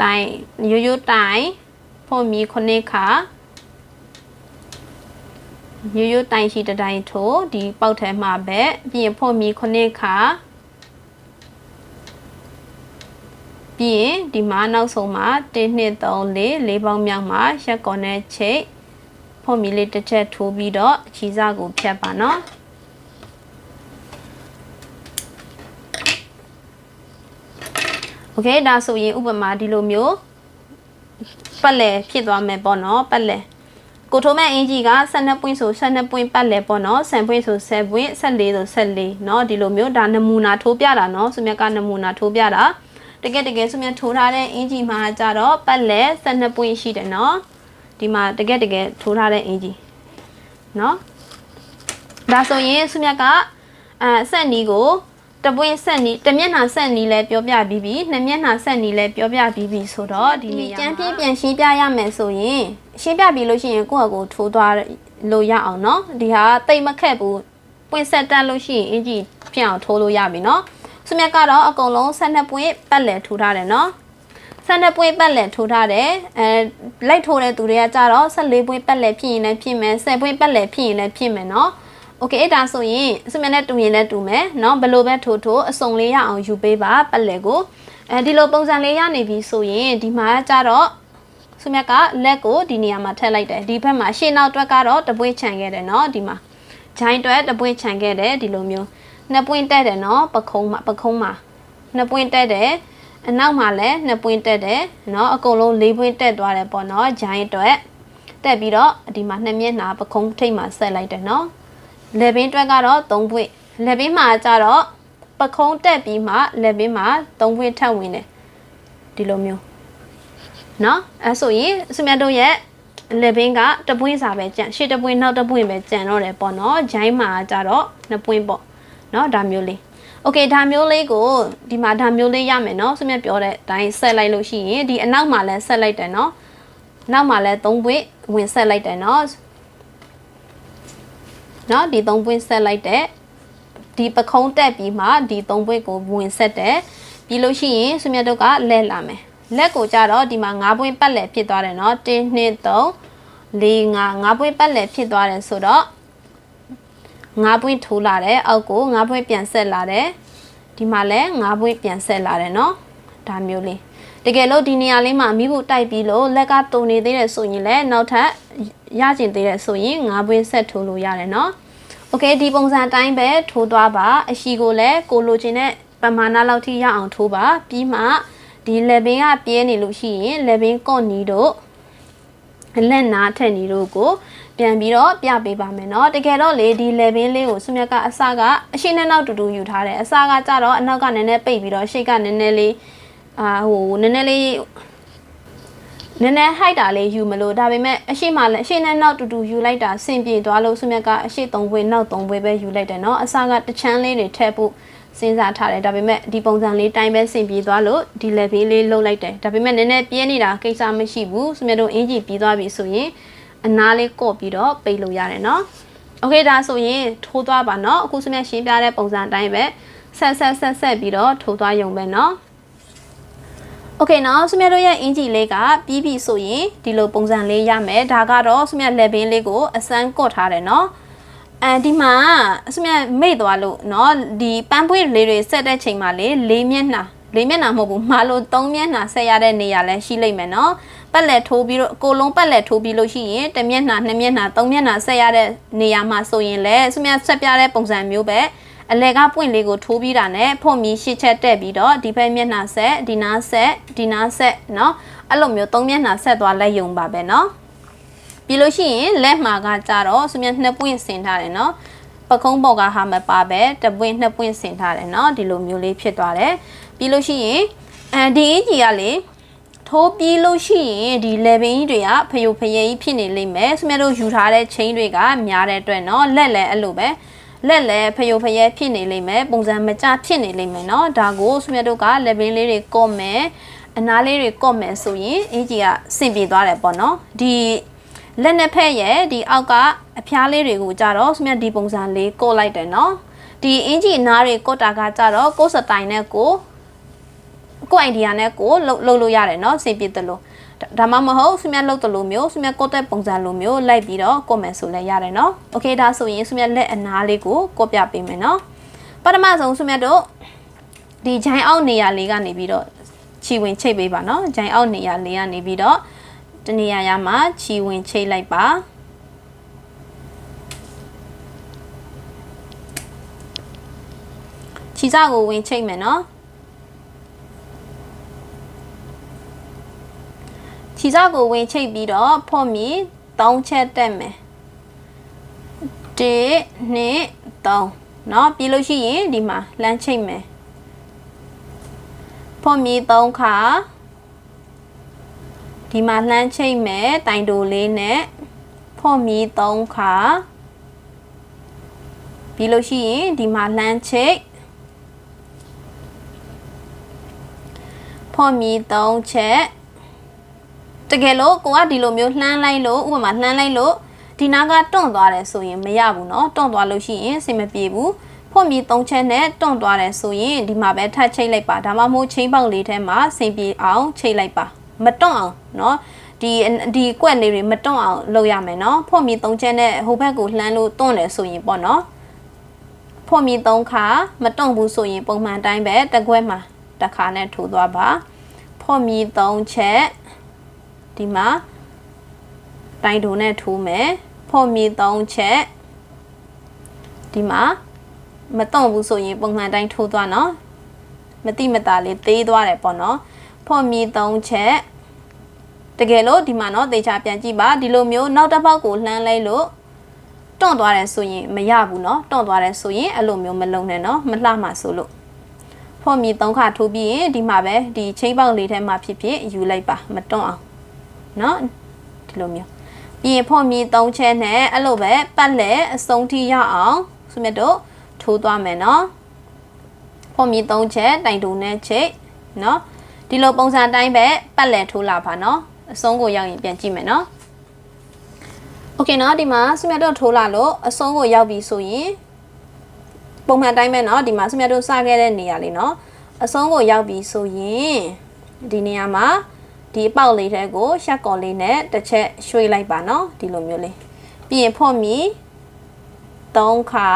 တိုင်ရိုးတိုင်ဖော့မီ9ခါရိုးတိုင်ရှိတတိုင်ထိုးဒီပေါက်ထဲမှာပဲပြီးရင်ဖော့မီ9ခါပြီးရင်ဒီမှာနောက်ဆုံးမှာ1 2 3 4ပေါင်းမြောက်မှာရက်ကော်နဲ့ချိတ်ဖော့မီလေးတစ်ချက်ထိုးပြီးတော့ခြေစကိုဖြတ်ပါเนาะโอเคဒါဆိုရင်ဥပမာဒီလိုမျိုးပတ်လည်ဖြစ်သွားမယ်ပေါ့เนาะပတ်လည်ကိုထိုးမဲ့အင်ဂျီက12ပွင့်ဆို12ပွင့်ပတ်လည်ပေါ့เนาะ10ပွင့်ဆို10ပွင့်14ဆို14เนาะဒီလိုမျိုးဒါနမူနာထိုးပြတာเนาะဆုမြတ်ကနမူနာထိုးပြတာတကယ်ဆုမြတ်ထိုးထားတဲ့အင်ဂျီမှာကြတော့ပတ်လည်12ပွင့်ရှိတယ်เนาะဒီမှာတကယ်ထိုးထားတဲ့အင်ဂျီเนาะဒါဆိုရင်ဆုမြတ်ကဆက်နီးကိုတပွင့်ဆက်နီးတမျက်နှာဆက်နီးလဲပြောပြပြီးပြီနှစ်မျက်နှာဆက်နီးလဲပြောပြပြီးပြီဆိုတော့ဒီနေရာကျန်းပြပြန်ရှင်းပြရမယ်ဆိုရင်ရှင်းပြပြီးလို့ရှိရင်ကိုယ့်အကိုထိုးသွားလို့ရအောင်เนาะဒီဟာတိတ်မခက်ဘူးပွင့်ဆက်တက်လို့ရှိရင်အင်ဂျီဖြစ်အောင်ထိုးလို့ရပြီเนาะဆုမြတ်ကတော့အကုန်လုံး12ပွင့်ပတ်လည်ထိုးထားတယ်เนาะ12ပွင့်ပတ်လည်ထိုးထားတယ်လိုက်ထိုးတဲ့သူတွေကကြတော့14ပွင့်ပတ်လည်ဖြစ်ရင်လည်းဖြစ်မယ်10ပွင့်ပတ်လည်ဖြစ်ရင်လည်းဖြစ်မယ်เนาะโอเคဒါဆိုရင်ဆုမြတ်နဲ့တူရင်လည်းတူမယ်เนาะဘယ်လိုပဲထိုးအစုံလေးရအောင်ယူပေးပါပတ်လည်ကိုဒီလိုပုံစံလေးရနေပြီဆိုရင်ဒီမှာကြတော့ဆုမြတ်ကလက်ကိုဒီနေရာမှာထည့်လိုက်တယ်ဒီဘက်မှာရှေ့နောက်တွက်ကတော့တပွင့်ခြံခဲ့တယ်เนาะဒီမှာဂျိုင်းတွက်တပွင့်ခြံခဲ့တယ်ဒီလိုမျိုးနှစ်ပွင့်တက်တယ်เนาะပခုံးမှာနှစ်ပွင့်တက်တယ်အနောက်မှာလည်းနှစ်ပွင့်တက်တယ်เนาะအကုန်လုံး၄ပွင့်တက်သွားတယ်ပေါ့เนาะဂျိုင်းတွက်တက်ပြီးတော့ဒီမှာနှစ်မျက်နှာပခုံးထိပ်မှာဆက်လိုက်တယ်เนาะလက်ဘင်းတွက်ကတော့3ပွင့်လက်ဘင်းမှာကျတော့ပခုံးတက်ပြီးမှလက်ဘင်းမှာ3ပွင့်ထပ်ဝင်တယ်ဒီလိုမျိုးเนาะအဲဆိုရင်ဆုမြတ်တို့ရဲ့လက်ဘင်းကတပွင့်စာပဲကျန်ရှေ့တပွင့်နောက်တပွင့်ပဲကျန်တော့တယ်ပေါ့เนาะဂျိုင်းမှာကျတော့2ပွင့်ပေါ့เนาะဒါမျိုးလေးโอเคဒါမျိုးလေးကိုဒီမှာဒါမျိုးလေးရမယ်เนาะဆုမြတ်ပြောတဲ့အတိုင်းဆက်လိုက်လို့ရှိရင်ဒီအနောက်မှာလည်းဆက်လိုက်တယ်เนาะနောက်မှာလည်း3ပွင့်ဝင်ဆက်လိုက်တယ်เนาะเนาะဒီ3ပွင့်ဆက်လိုက်တဲ့ဒီပခုံးတက်ပြီးမှဒီ3ပွင့်ကိုဝင်ဆက်တယ်ပြီးလို့ရှိရင်ဆုမြတ်တို့ကလဲလာမယ်လက်ကိုကြတော့ဒီမှာ5ပွင့်ပတ်လည်ဖြစ်သွားတယ်เนาะ1 2 3 4 5ပွင့်ပတ်လည်ဖြစ်သွားတယ်ဆိုတော့5ပွင့်ထိုးလာတယ်အောက်ကို5ပွင့်ပြန်ဆက်လာတယ်ဒီမှာလည်း5ပွင့်ပြန်ဆက်လာတယ်เนาะဒါမျိုးလေးတကယ်လို့ဒီနေရာလေးမှာမိဖို့တိုက်ပြီးလို့လက်ကတုံနေသေးတယ်ဆိုရင်လည်းနောက်ထပ်ရကျင်သေးတယ်ဆိုရင်5ပွင့်ဆက်ထိုးလို့ရတယ်เนาะโอเคဒီပုံစံတိုင်းပဲထိုးသွားပါအရှိကိုလည်းကိုလိုချင်တဲ့ပမာဏလောက်ထိရအောင်ထိုးပါပြီးမှဒီလက်ဘင်းကပြဲနေလို့ရှိရင်လက်ဘင်းကော့နီတို့လက်နာထက်နီတို့ကိုပြန်ပြီးတော့ပြပေးပါမယ်เนาะတကယ်တော့လေဒီလက်ဘင်းလေးကိုဆုမြတ်ကအစကအရှိနဲ့နောက်တူတူယူထားတယ်အစကကြတော့အနောက်ကနည်းနည်းပိတ်ပြီးတော့ရှေ့ကနည်းနည်းလေးနည်းနည်းဟိုက်တာလေးယူမလို့ဒါပေမဲ့အရှိမှလည်းအရှိနဲ့နောက်တူတူယူလိုက်တာဆင်ပြေသွားလို့ဆုမြတ်ကအရှိ3ပွင့်နောက်3ပွင့်ပဲယူလိုက်တယ်เนาะအစကတချမ်းလေးတွေထည့်ဖို့စဉ်းစားထားတယ်ဒါပေမဲ့ဒီပုံစံလေးတိုင်းပဲဆင်ပြေသွားလို့ဒီလက်ဘေးလေးလှုပ်လိုက်တယ်ဒါပေမဲ့နည်းနည်းပြင်းနေတာကိစ္စမရှိဘူးဆုမြတ်တို့အင်ဂျီပြီးသွားပြီဆိုရင်အနားလေးကော့ပြီးတော့ပိတ်လို့ရတယ်เนาะโอเคဒါဆိုရင်ထိုးသွားပါเนาะအခုဆုမြတ်ရှင်းပြတဲ့ပုံစံတိုင်းပဲဆက်ပြီးတော့ထိုးသွားရုံပဲเนาะโอเคเนาะဆုမြတ်တို့ရဲ့အင်ဂျီလေးကပြီးပြီဆိုရင်ဒီလိုပုံစံလေးရမယ်ဒါကတော့ဆုမြတ်လက်ဘင်းလေးကိုအစမ်းကော့ထားတယ်เนาะဒီမှာဆုမြတ်မေ့သွားလို့เนาะဒီပန်းပွင့်လေးတွေဆက်တဲ့ချိန်မှာလေ၄မျက်နှာမဟုတ်ဘူးမှာလို့3မျက်နှာဆက်ရတဲ့နေရာလဲရှိလိမ့်မယ်เนาะပတ်လက်ထိုးပြီးတော့ကိုလုံးပတ်လက်ထိုးပြီးလို့ရှိရင်1မျက်နှာ2မျက်နှာ3မျက်နှာဆက်ရတဲ့နေရာမှာဆိုရင်လဲဆုမြတ်ဆက်ပြတဲ့ပုံစံမျိုးပဲအလဲကပွင့်လေးကိုထိုးပြီးတာနဲ့ဖော့မီရှစ်ချက်တက်ပြီးတော့ဒီဘက်မျက်နှာဆက်ဒီနားဆက်เนาะအဲ့လိုမျိုး3မျက်နှာဆက်သွားလိုက်ရုံပါပဲเนาะပြီးလို့ရှိရင်လက်မှာကကြတော့ဆုမြတ်2ပွင့်ဆင်ထားတယ်เนาะ ပကုံးပေါ်ကဟာမပါပဲတပွင့်နှစ်ပွင့်ဆင်ထားတယ်เนาะဒီလိုမျိုးလေးဖြစ်သွားတယ်ပြီးလို့ရှိရင်ဒီအင်ကြီးကလေထိုးပြီးလို့ရှိရင်ဒီ level ကြီးတွေကဖယိုဖယဲကြီးဖြစ်နေလိမ့်မယ်ဆရာတို့ယူထားတဲ့ chain တွေကများတဲ့အတွက်เนาะလက်လည်းအဲ့လိုပဲလက်လည်းဖယိုဖယဲဖြစ်နေလိမ့်မယ်ပုံစံမကျဖြစ်နေလိမ့်မယ်เนาะဒါကိုဆရာတို့က level လေးတွေကော့မယ်အနားလေးတွေကော့မယ်ဆိုရင်အင်ကြီးကဆင်ပြေသွားတယ်ပေါ့เนาะဒီလက်နှစ်ဖက်ရဲ့ဒီအောက်ကအဖျားလေးတွေကိုကြတော့ဆရာဒီပုံစံလေးကော့လိုက်တယ်เนาะဒီအင်ကြီးအနားတွေကော့တာကကြတော့ကိုယ်စတိုင်နဲ့ကိုအိုင်ဒီယာနဲ့ကိုလှုပ်လို့ရတယ်เนาะစင်ပြတယ်လို့ဒါမှမဟုတ်ဆူမြတ်လှုပ်တယ်လို့မျိုးဆူမြတ်ကော့တဲ့ပုံစံလိုမျိုးလိုက်ပြီးတော့ကော့မယ်ဆိုလဲရတယ်เนาะโอเคဒါဆိုရင်ဆူမြတ်လက်အနားလေးကိုကော့ပြပေးမယ်เนาะပထမဆုံးဆူမြတ်တို့ဒီဂျိုင်အောက်နေရာလေးကနေပြီးတော့ခြီဝင်ချိတ်ပေးပါเนาะဂျိုင်အောက်နေရာလေးကနေပြီးတော့တနေရာရမှာခြီဝင်ချိတ်လိုက်ပါခြီစကိုဝင်ချိတ်မယ်เนาะခြေစားကိုဝင်ချိတ်ပြီးတော့ဖော့မီ3ချက်တက်မယ်1 2 3เนาะပြီးလို့ရှိရင်ဒီမှာလမ်းချိတ်မယ်ဖော့မီ3ခါဒီမှာလမ်းချိတ်မယ်တိုင်တိုလေးနဲ့ဖော့မီ3ခါပြီးလို့ရှိရင်ဒီမှာလမ်းချိတ်ဖော့မီ3ချက်တကယ်လို့ကိုကဒီလိုမျိုးလှမ်းလိုက်လို့ဥပမာလှမ်းလိုက်လို့ဒီနားကတွန့်သွားတယ်ဆိုရင်မရဘူးเนาะတွန့်သွားလို့ရှိရင်အဆင်မပြေဘူးဖော့မီ3ချက်နဲ့တွန့်သွားတယ်ဆိုရင်ဒီမှာပဲထပ်ချိတ်လိုက်ပါဒါမှမဟုတ်ချင်းပေါက်လေးထဲမှာဆင်ပြေအောင်ချိတ်လိုက်ပါမတွန့်အောင်เนาะဒီကွက်လေးတွေမတွန့်အောင်လုပ်ရမယ်เนาะဖော့မီ3ချက်နဲ့ဟိုဘက်ကိုလှမ်းလို့တွန့်တယ်ဆိုရင်ပေါ့เนาะဖော့မီ3ခါမတွန့်ဘူးဆိုရင်ပုံမှန်တိုင်းပဲတစ်ခွက်မှာတစ်ခါနဲ့ထိုးသွားပါဖော့မီ3ချက်ဒီမှာတိုင်တိုနဲ့ထိုးမယ်ဖော့မီ3ချက်ဒီမှာမတွန့်ဘူးဆိုရင်ပုံမှန်တိုင်းထိုးသွားเนาะမတိမတာလေးသေးသွားတယ်ပေါ့เนาะဖော့မီ3ချက်တကယ်လို့ဒီမှာเนาะသေချာပြန်ကြည့်ပါဒီလိုမျိုးနောက်တစ်ပေါက်ကိုလှမ်းလိုက်လို့တွန့်သွားတယ်ဆိုရင်မရဘူးเนาะတွန့်သွားတယ်ဆိုရင်အဲ့လိုမျိုးမလုံနဲ့เนาะမလှမှာဆိုလို့ဖော့မီ3ခါထိုးပြီးရင်ဒီမှာပဲဒီချင်းပေါက်လေးထဲမှာဖြစ်ဖြစ်ယူလိုက်ပါမတွန့်အောင်เนาะဒီလိုမျိုးပြီးရင်ဖော့မီ3ချက်နဲ့အဲ့လိုပဲပတ်လက်အဆုံးထိရအောင်ဆိုမြတ်တို့ထိုးသွားမယ်เนาะဖော့မီ3ချက်တိုင်တူနဲ့ချိတ်เนาะဒီလိုပုံစံတိုင်းပဲပတ်လက်ထိုးလာပါเนาะအဆုံးကိုရောက်ရင်ပြန်ကြည့်မယ်เนาะโอเคเนาะဒီမှာဆိုမြတ်တို့ထိုးလာလို့အဆုံးကိုရောက်ပြီဆိုရင်ပုံမှန်တိုင်းပဲเนาะဒီမှာဆိုမြတ်တို့စခဲ့တဲ့နေရာလေးเนาะအဆုံးကိုရောက်ပြီဆိုရင်ဒီနေရာမှာဒီအပေါက်လေးထဲကိုရှက်ကော်လေးနဲ့တစ်ချက်ရွှေ့လိုက်ပါเนาะဒီလိုမျိုးလေးပြီးရင်ဖော့မီ3ခါ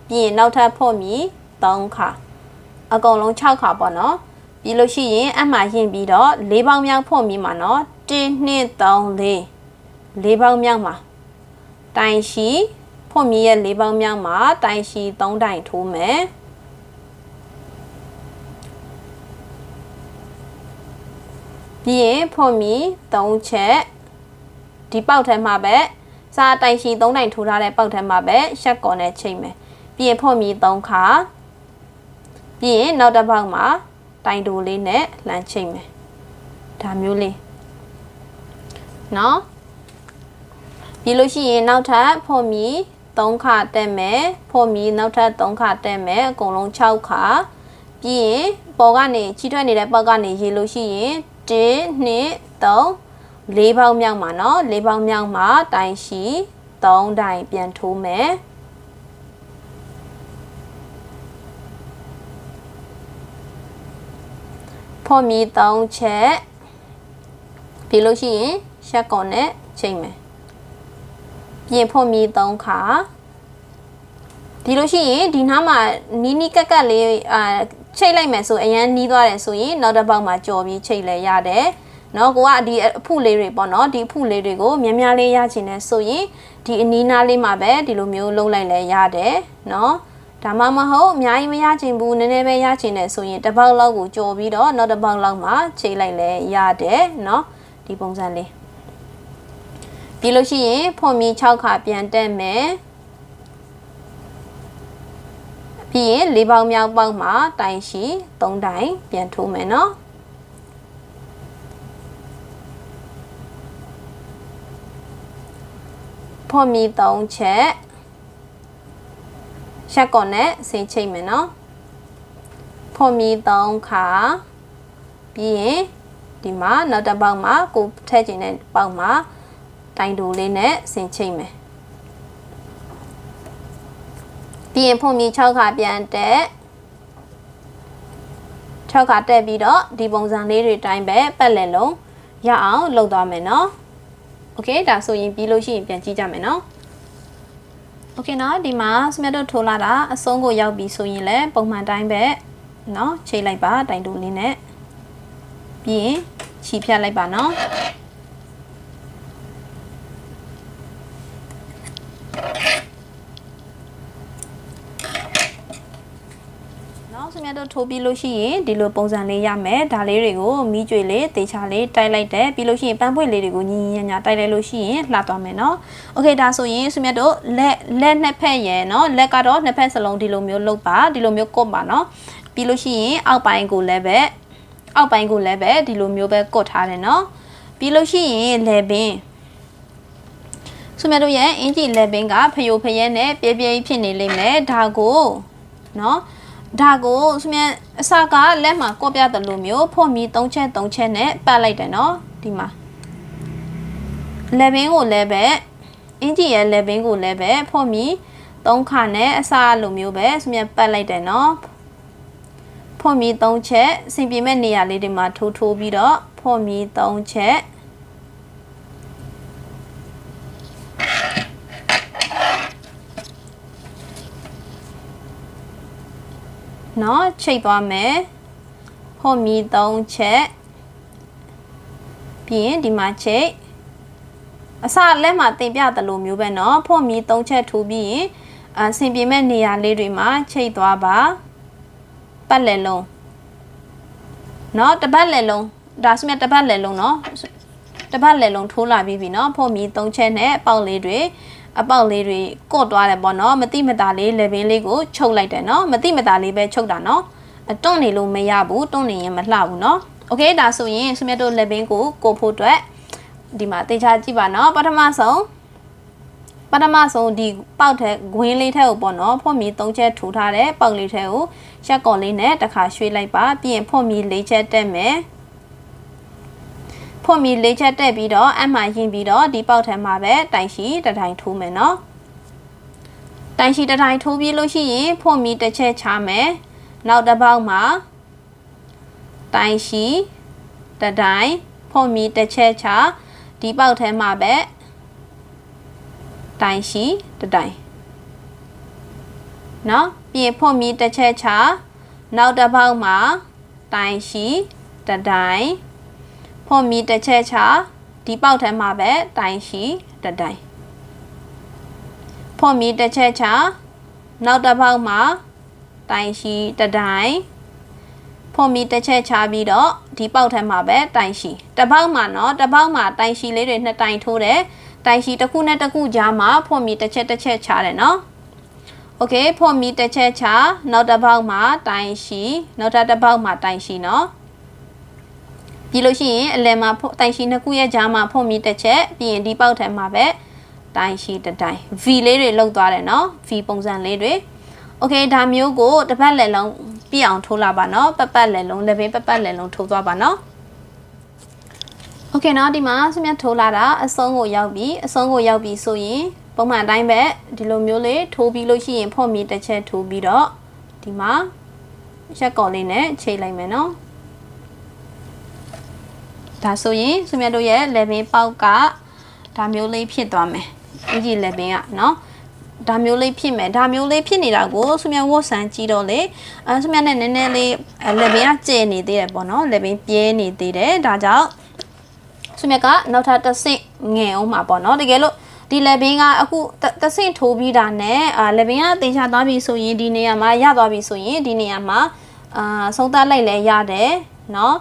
ပြီးရင်နောက်ထပ်ဖော့မီ3ခါအကုန်လုံး6ခါပေါ့เนาะပြီးလို့ရှိရင်အမှရင်ပြီးတော့၄ပေါင်းမြောက်ဖော့မီမှာเนาะ1 2 3 4 4ပေါင်းမြောက်မှာတိုင်ရှိဖော့မီရဲ့4ပေါင်းမြောက်မှာတိုင်ရှိ3တိုင်ထိုးမယ်ပြီးရင်ဖော့မီ3ချက်ဒီပေါက်ထဲမှာပဲစားတိုင်ရှိ3တိုင်ထိုးထားတဲ့ပေါက်ထဲမှာပဲရှက်ကော်နဲ့ချိတ်မယ်ပြီးရင်ဖော့မီ3ခါပြီးရင်နောက်တစ်ပေါက်မှာတိုင်တိုလေးနဲ့လှမ်းချိတ်မယ်ဒါမျိုးလေးเนาะပြီးလို့ရှိရင်နောက်ထပ်ဖော့မီ3ခါတက်မယ်ဖော့မီနောက်ထပ်3ခါတက်မယ်အကုန်လုံး6ခါပြီးရင်ပေါ်ကနေချီထွက်နေတဲ့ပေါက်ကနေရေးလို့ရှိရင်1 2 3 4ပေါင်းမြောက်မှာเนาะ4ပေါင်းမြောက်မှာတိုင်ရှိ3တိုင်ပြန်ထိုးမယ်ဖော့မီ3ချက်ပြီးလို့ရှိရင်ရှက်ကော်နဲ့ချိန်မယ်ပြင်ဖော့မီ3ခါဒီလို့ရှိရင်ဒီနားမှာနီးနီးကက်ကက်လေးချိတ်လိုက်မယ်ဆိုအရန်နီးသွားတယ်ဆိုရင်နောက်တစ်ပေါက်မှာကြော်ပြီးချိတ်လဲရတယ်เนาะကိုကဒီအဖုလေးတွေပေါ့เนาะဒီအဖုလေးတွေကိုများများလေးရချင်တယ်ဆိုရင်ဒီအနီးနားလေးမှာပဲဒီလိုမျိုးလုံးလိုက်လဲရတယ်เนาะဒါမှမဟုတ်အများကြီးမရချင်ဘူးနည်းနည်းပဲရချင်တယ်ဆိုရင်တစ်ပေါက်လောက်ကိုကြော်ပြီးတော့နောက်တစ်ပေါက်လောက်မှာချိတ်လိုက်လဲရတယ်เนาะဒီပုံစံလေးပြီးလို့ရှိရင်ဖော့မီ6ခါပြန်တက်မယ် ပြီးရင်၄ပေါက်မြောက်ပေါက်မှာတိုင်ရှိ3တိုင်ပြန်ထိုးမယ်နော်ဖော်မီ3ချက်ရှက်ကောနဲ့ဆင်းချိတ်မယ်နော်ဖော်မီ3ခါပြီးရင်ဒီမှာနောက်တစ်ပေါက်မှာကိုထည့်ချင်တဲ့ပေါက်မှာတိုင်တိုလေးနဲ့ဆင်းချိတ်မယ်ပြီးရင်ဖော်မီ6ခါပြန်တက်6ခါတက်ပြီးတော့ဒီပုံစံလေးတွေတိုင်းပဲပတ်လည်လုံးရအောင်လုပ်သွားမယ်နော်โอเคဒါဆိုရင်ပြီးလို့ရှိရင်ပြန်ကြည့်ကြမယ်နော်โอเคနော်ဒီမှာစမတ်တို့ထိုးလာတာအဆုံးကိုရောက်ပြီဆိုရင်လည်းပုံမှန်တိုင်းပဲเนาะချိတ်လိုက်ပါတိုင်တိုလေးနဲ့ပြီးရင်ချီဖြတ်လိုက်ပါเนาะစမြတ်တို့ထိုးပြီးလို့ရှိရင်ဒီလိုပုံစံလေးရမယ်ဒါလေးတွေကိုမီးကြွေလေးတေချာလေးတိုက်လိုက်တယ်ပြီးလို့ရှိရင်ပန်းပွင့်လေးတွေကိုညီညီညာတိုက်လိုက်လို့ရှိရင်လှသွားမယ်เนาะโอเคဒါဆိုရင်စမြတ်တို့လက်နှစ်ဖက်ရယ်เนาะလက်ကတော့နှစ်ဖက်စလုံးဒီလိုမျိုးလုပ်ပါဒီလိုမျိုးကုတ်ပါเนาะပြီးလို့ရှိရင်အောက်ပိုင်းကိုလည်းပဲဒီလိုမျိုးပဲကုတ်ထားတယ်เนาะပြီးလို့ရှိရင်လေပင်စမြတ်တို့ရဲ့အင်ဂျီလေပင်ကဖယိုဖရဲနဲ့ပြဲပြဲဖြစ်နေလိမ့်မယ်ဒါကိုเนาะဒါကိုစမြအစကလက်မှာကော့ပြတယ်လို့မျိုးဖော့မီ3ချက်နဲ့ပတ်လိုက်တယ်နော်ဒီမှာလေဘင်းကိုလည်းပဲအင်ဂျီရဲ့လေဘင်းကိုလည်းပဲဖော့မီ3ခါနဲ့အစလိုမျိုးပဲစမြပတ်လိုက်တယ်နော်ဖော့မီ3ချက်စင်ပြေမဲ့နေရာလေးတွေမှာထိုးပြီးတော့ဖော့မီ3ချက်နော်ချိတ်သွားမယ်ဖော်မီ3ချက်ပြီးရင်ဒီမှာချိတ်အစလက်မှာတင်ပြတယ်လို့မျိုးပဲเนาะဖော်မီ3ချက်ထိုးပြီးရင်ဆင်ပြေမဲ့နေရာလေးတွေမှာချိတ်သွားပါပတ်လည်လုံးเนาะတစ်ပတ်လည်လုံးဒါဆိုမြတ်တစ်ပတ်လည်လုံးเนาะတစ်ပတ်လည်လုံးထိုးလာပြီးပြီเนาะဖော်မီ3ချက်နဲ့အပေါက်လေးတွေကော့သွားတယ်ပေါ့နော်မတိမတာလေးလေပင်လေးကိုချုပ်လိုက်တယ်နော်မတိမတာလေးပဲချုပ်တာနော်တွန့်နေလို့မရဘူးတွန့်နေရင်မလှဘူးနော်โอเคဒါဆိုရင်စမတ်တို့လေပင်ကိုဖို့အတွက်ဒီမှာတေချာကြည့်ပါနော်ပထမဆုံးဒီပေါက်ထဲဂွင်းလေးထဲကိုပေါ့နော်ဖော့မီ3ချက်ထိုးထားတဲ့ပေါက်လေးထဲကိုရှက်ကော်လေးနဲ့တစ်ခါရွှေ့လိုက်ပါပြီးရင်ဖော့မီ4ချက်တက်မယ်ဖော့မီ4ချက်တက်ပြီးတော့အမှရင်ပြီးတော့ဒီပေါက်ထဲမှာပဲတိုင်ရှိတစ်တိုင်ထိုးမယ်နော်တိုင်ရှိတစ်တိုင်ထိုးပြီးလို့ရှိရင်ဖော့မီတစ်ချက်ချမယ်နောက်တစ်ပေါက်မှာတိုင်ရှိတစ်တိုင်ဖော့မီတစ်ချက်ချဒီပေါက်ထဲမှာပဲတိုင်ရှိတစ်တိုင်နော်ပြီးရင်ဖော့မီတစ်ချက်ချနောက်တစ်ပေါက်မှာတိုင်ရှိတစ်တိုင်ဖော်မီတစ်ချက်ချဒီပေါက်ထဲမှာပဲတိုင်ရှိတစ်တိုင်ဖော်မီတစ်ချက်ချနောက်တစ်ပေါက်မှာတိုင်ရှိတစ်တိုင်ဖော်မီတစ်ချက်ချပြီးတော့ဒီပေါက်ထဲမှာပဲတိုင်ရှိတစ်ပေါက်မှာเนาะတစ်ပေါက်မှာတိုင်ရှိလေးတွေနှစ်တိုင်ထိုးတယ်တိုင်ရှိတစ်ခုနဲ့တစ်ခုကြားမှာဖော်မီတစ်ချက်ချတယ်เนาะโอเคဖော်မီတစ်ချက်ချနောက်တစ်ပေါက်မှာတိုင်ရှိနောက်တစ်ပေါက်မှာတိုင်ရှိเนาะပြီးလို့ရှိရင်အလယ်မှာတိုင်ရှိနှစ်ခုရဲ့ကြားမှာဖော့မီတစ်ချက်ပြီးရင်ဒီပေါက်ထဲမှာပဲတိုင်ရှိတစ်တိုင် V လေးတွေလောက်သွားတယ်เนาะ V ပုံစံလေးတွေโอเคဒါမျိုးကိုတစ်ပတ်လည်လုံးပြည့်အောင်ထိုးလာပါเนาะပတ်လည်လုံးလက်ပင်ပတ်လည်လုံးထိုးသွားပါเนาะโอเคเนาะဒီမှာစမြတ်ထိုးလာတာအဆုံးကိုရောက်ပြီဆိုရင်ပုံမှန်အတိုင်းပဲဒီလိုမျိုးလေးထိုးပြီးလို့ရှိရင်ဖော့မီတစ်ချက်ထိုးပြီးတော့ဒီမှာရက်ကော်လေးနဲ့ချိန်လိုက်မယ်เนาะဒါဆိုရင်စမြတ်တို့ရဲ့လေပင်ပေါက်ကဒါမျိုးလေးဖြစ်သွားမယ်အကြီးလေပင်ကเนาะဒါမျိုးလေးဖြစ်မယ်ဒါမျိုးလေးဖြစ်နေတာကိုစမြတ်ဝတ်ဆန်ကြည့်တော့လေစမြတ်နဲ့နည်းနည်းလေးလေပင်ကကျဲနေသေးတယ်ပေါ့နော်လေပင်ပြဲနေသေးတယ်ဒါကြောင့်စမြတ်ကနောက်ထပ်တစ်ဆင့်ငယ်အောင်မှာပေါ့နော်တကယ်လို့ဒီလေပင်ကအခုတစ်ဆင့်ထိုးပြီးတာနဲ့လေပင်ကတင်ချသွားပြီဆိုရင်ဒီနေရာမှာရသွားပြီဆိုရင်ဒီနေရာမှာဆုံးသတ်လိုက်လဲရတယ်เนาะ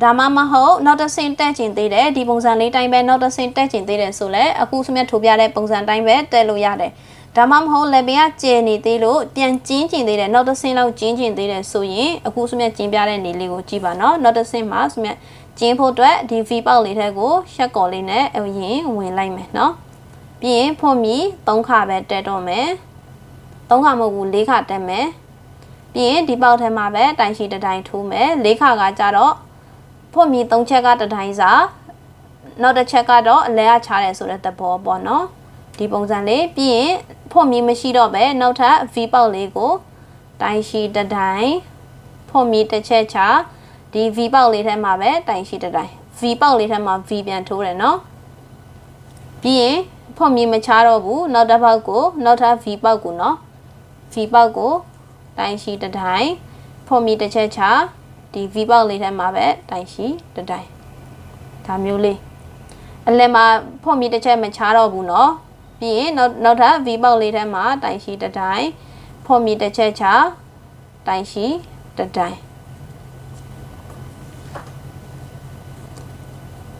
ဒါမှမဟုတ်နောက်တစ်ဆင့်တက်ကျင်သေးတယ်ဒီပုံစံလေးတိုင်းပဲနောက်တစ်ဆင့်တက်ကျင်သေးတယ်ဆိုလဲအခုစမြတ်ထိုးပြတဲ့ပုံစံတိုင်းပဲတက်လို့ရတယ်ဒါမှမဟုတ်လက်ပင်ကကျယ်နေသေးလို့ပြန်ကျင်းကျင်သေးတယ်နောက်တစ်ဆင့်လောက်ကျင်းကျင်သေးတယ်ဆိုရင်အခုစမြတ်ကျင်းပြတဲ့နေလေးကိုကြည့်ပါနော်နောက်တစ်ဆင့်မှာစမြတ်ကျင်းဖို့အတွက်ဒီ V ပေါက်လေးထဲကိုရှက်ကော်လေးနဲ့အရင်ဝင်လိုက်မယ်နော်ပြီးရင်ဖွန်မီ3ခါပဲတက်တော့မယ်3ခါမဟုတ်ဘူး4ခါတက်မယ်ပြီးရင်ဒီပေါက်ထဲမှာပဲတိုင်ရှိတတိုင်းထိုးမယ်4ခါကကြတော့ဖွန်မီ3ချက်ကတတိုင်းစာနောက်တစ်ချက်ကတော့အလဲအချတယ်ဆိုတဲ့သဘောပေါ့နော်ဒီပုံစံလေးပြီးရင်ဖွန်မီမရှိတော့ပဲနောက်ထပ် V ပေါက်လေးကိုတိုင်ရှိတတိုင်းဖွန်မီတစ်ချက်ချဒီ V ပေါက်လေးထဲမှာပဲတိုင်ရှိတတိုင်း V ပေါက်လေးထဲမှာ V ပြန်ထိုးတယ်နော်ပြီးရင်ဖွန်မီမချတော့ဘူးနောက်တစ်ပေါက်ကိုနောက်ထပ် V ပေါက်ကိုနော် V ပေါက်ကိုတိုင်ရှိတတိုင်းဖွန်မီတစ်ချက်ချဒီ V ပေါက်လေးထဲမှာပဲတိုင်ရှိတတိုင်းဒါမျိုးလေးအလယ်မှာဖွန်မီတစ်ချက်မချတော့ဘူးနော်ပြီးရင်နောက်ထပ် V ပေါက်လေးထဲမှာတိုင်ရှိတတိုင်းဖွန်မီတစ်ချက်ချတိုင်ရှိတတိုင်း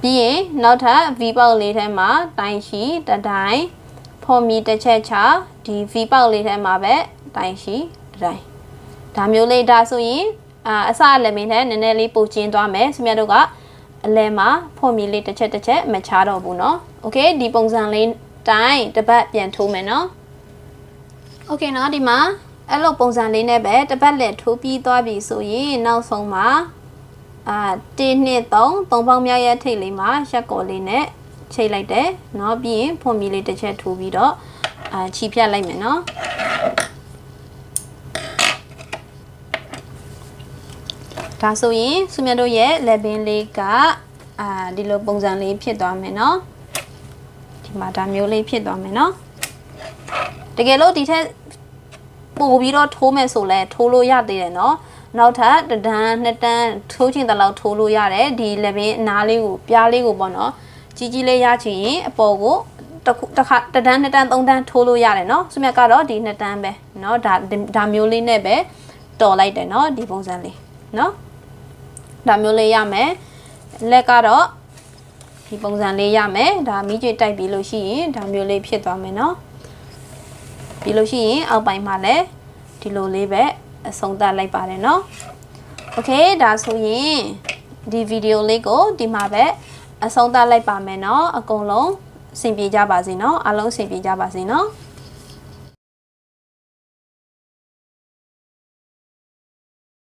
ပြီးရင်နောက်ထပ် V ပေါက်လေးထဲမှာတိုင်ရှိတတိုင်းဖွန်မီတစ်ချက်ချဒီ V ပေါက်လေးထဲမှာပဲတိုင်ရှိတတိုင်းဒါမျိုးလေးဒါဆိုရင်အစအလယ်မင်းနဲ့နည်းနည်းလေးပိုကျင်းသွားမယ်ဆရာတို့ကအလဲမှာဖွန်မီလေးတစ်ချက်မချတော့ဘူးเนาะโอเคဒီပုံစံလေးတိုင်းတစ်ပတ်ပြန်ထိုးမယ်เนาะโอเคเนาะဒီမှာအဲ့လိုပုံစံလေးနဲ့ပဲတစ်ပတ်လက်ထိုးပြီးသွားပြီဆိုရင်နောက်ဆုံးမှာ1 2 3ပေါင်းမြောက်ရဲ့ထိတ်လေးမှာရက်ကော်လေးနဲ့ချိတ်လိုက်တယ်เนาะပြီးရင်ဖွန်မီလေးတစ်ချက်ထိုးပြီးတော့ချီဖြတ်လိုက်မယ်เนาะဒါဆိုရင်ဆုမြတ်တို့ရဲ့လက်ပင်လေးကဒီလိုပုံစံလေးဖြစ်သွားမယ်เนาะဒီမှာဒါမျိုးလေးဖြစ်သွားမယ်เนาะတကယ်လို့ဒီထက်ပို့ပြီးတော့ထိုးမယ်ဆိုလဲထိုးလို့ရသေးတယ်เนาะနောက်ထပ်တဒန်းနှစ်တန်းထိုးချင်တဲ့လောက်ထိုးလို့ရတယ်ဒီလက်ပင်အနားလေးကိုပြားလေးကိုပေါ့เนาะကြီးကြီးလေးရချင်ရင်အပေါ်ကိုတစ်ခါတဒန်းနှစ်တန်းသုံးတန်းထိုးလို့ရတယ်เนาะဆုမြတ်ကတော့ဒီနှစ်တန်းပဲเนาะဒါမျိုးလေးနဲ့ပဲတော်လိုက်တယ်เนาะဒီပုံစံလေးเนาะဒါမျိုးလေးရမယ်လက်ကတော့ဒီပုံစံလေးရမယ်ဒါမီးကြွေတိုက်ပြီးလို့ရှိရင်ဒါမျိုးလေးဖြစ်သွားမယ်เนาะပြီးလို့ရှိရင်အောက်ပိုင်းမှာလည်းဒီလိုလေးပဲအဆုံးသတ်လိုက်ပါတယ်เนาะโอเคဒါဆိုရင်ဒီဗီဒီယိုလေးကိုဒီမှာပဲအဆုံးသတ်လိုက်ပါမယ်เนาะအကုန်လုံးအဆင်ပြေကြပါစေเนาะအားလုံးအဆင်ပြေကြပါစေเนาะ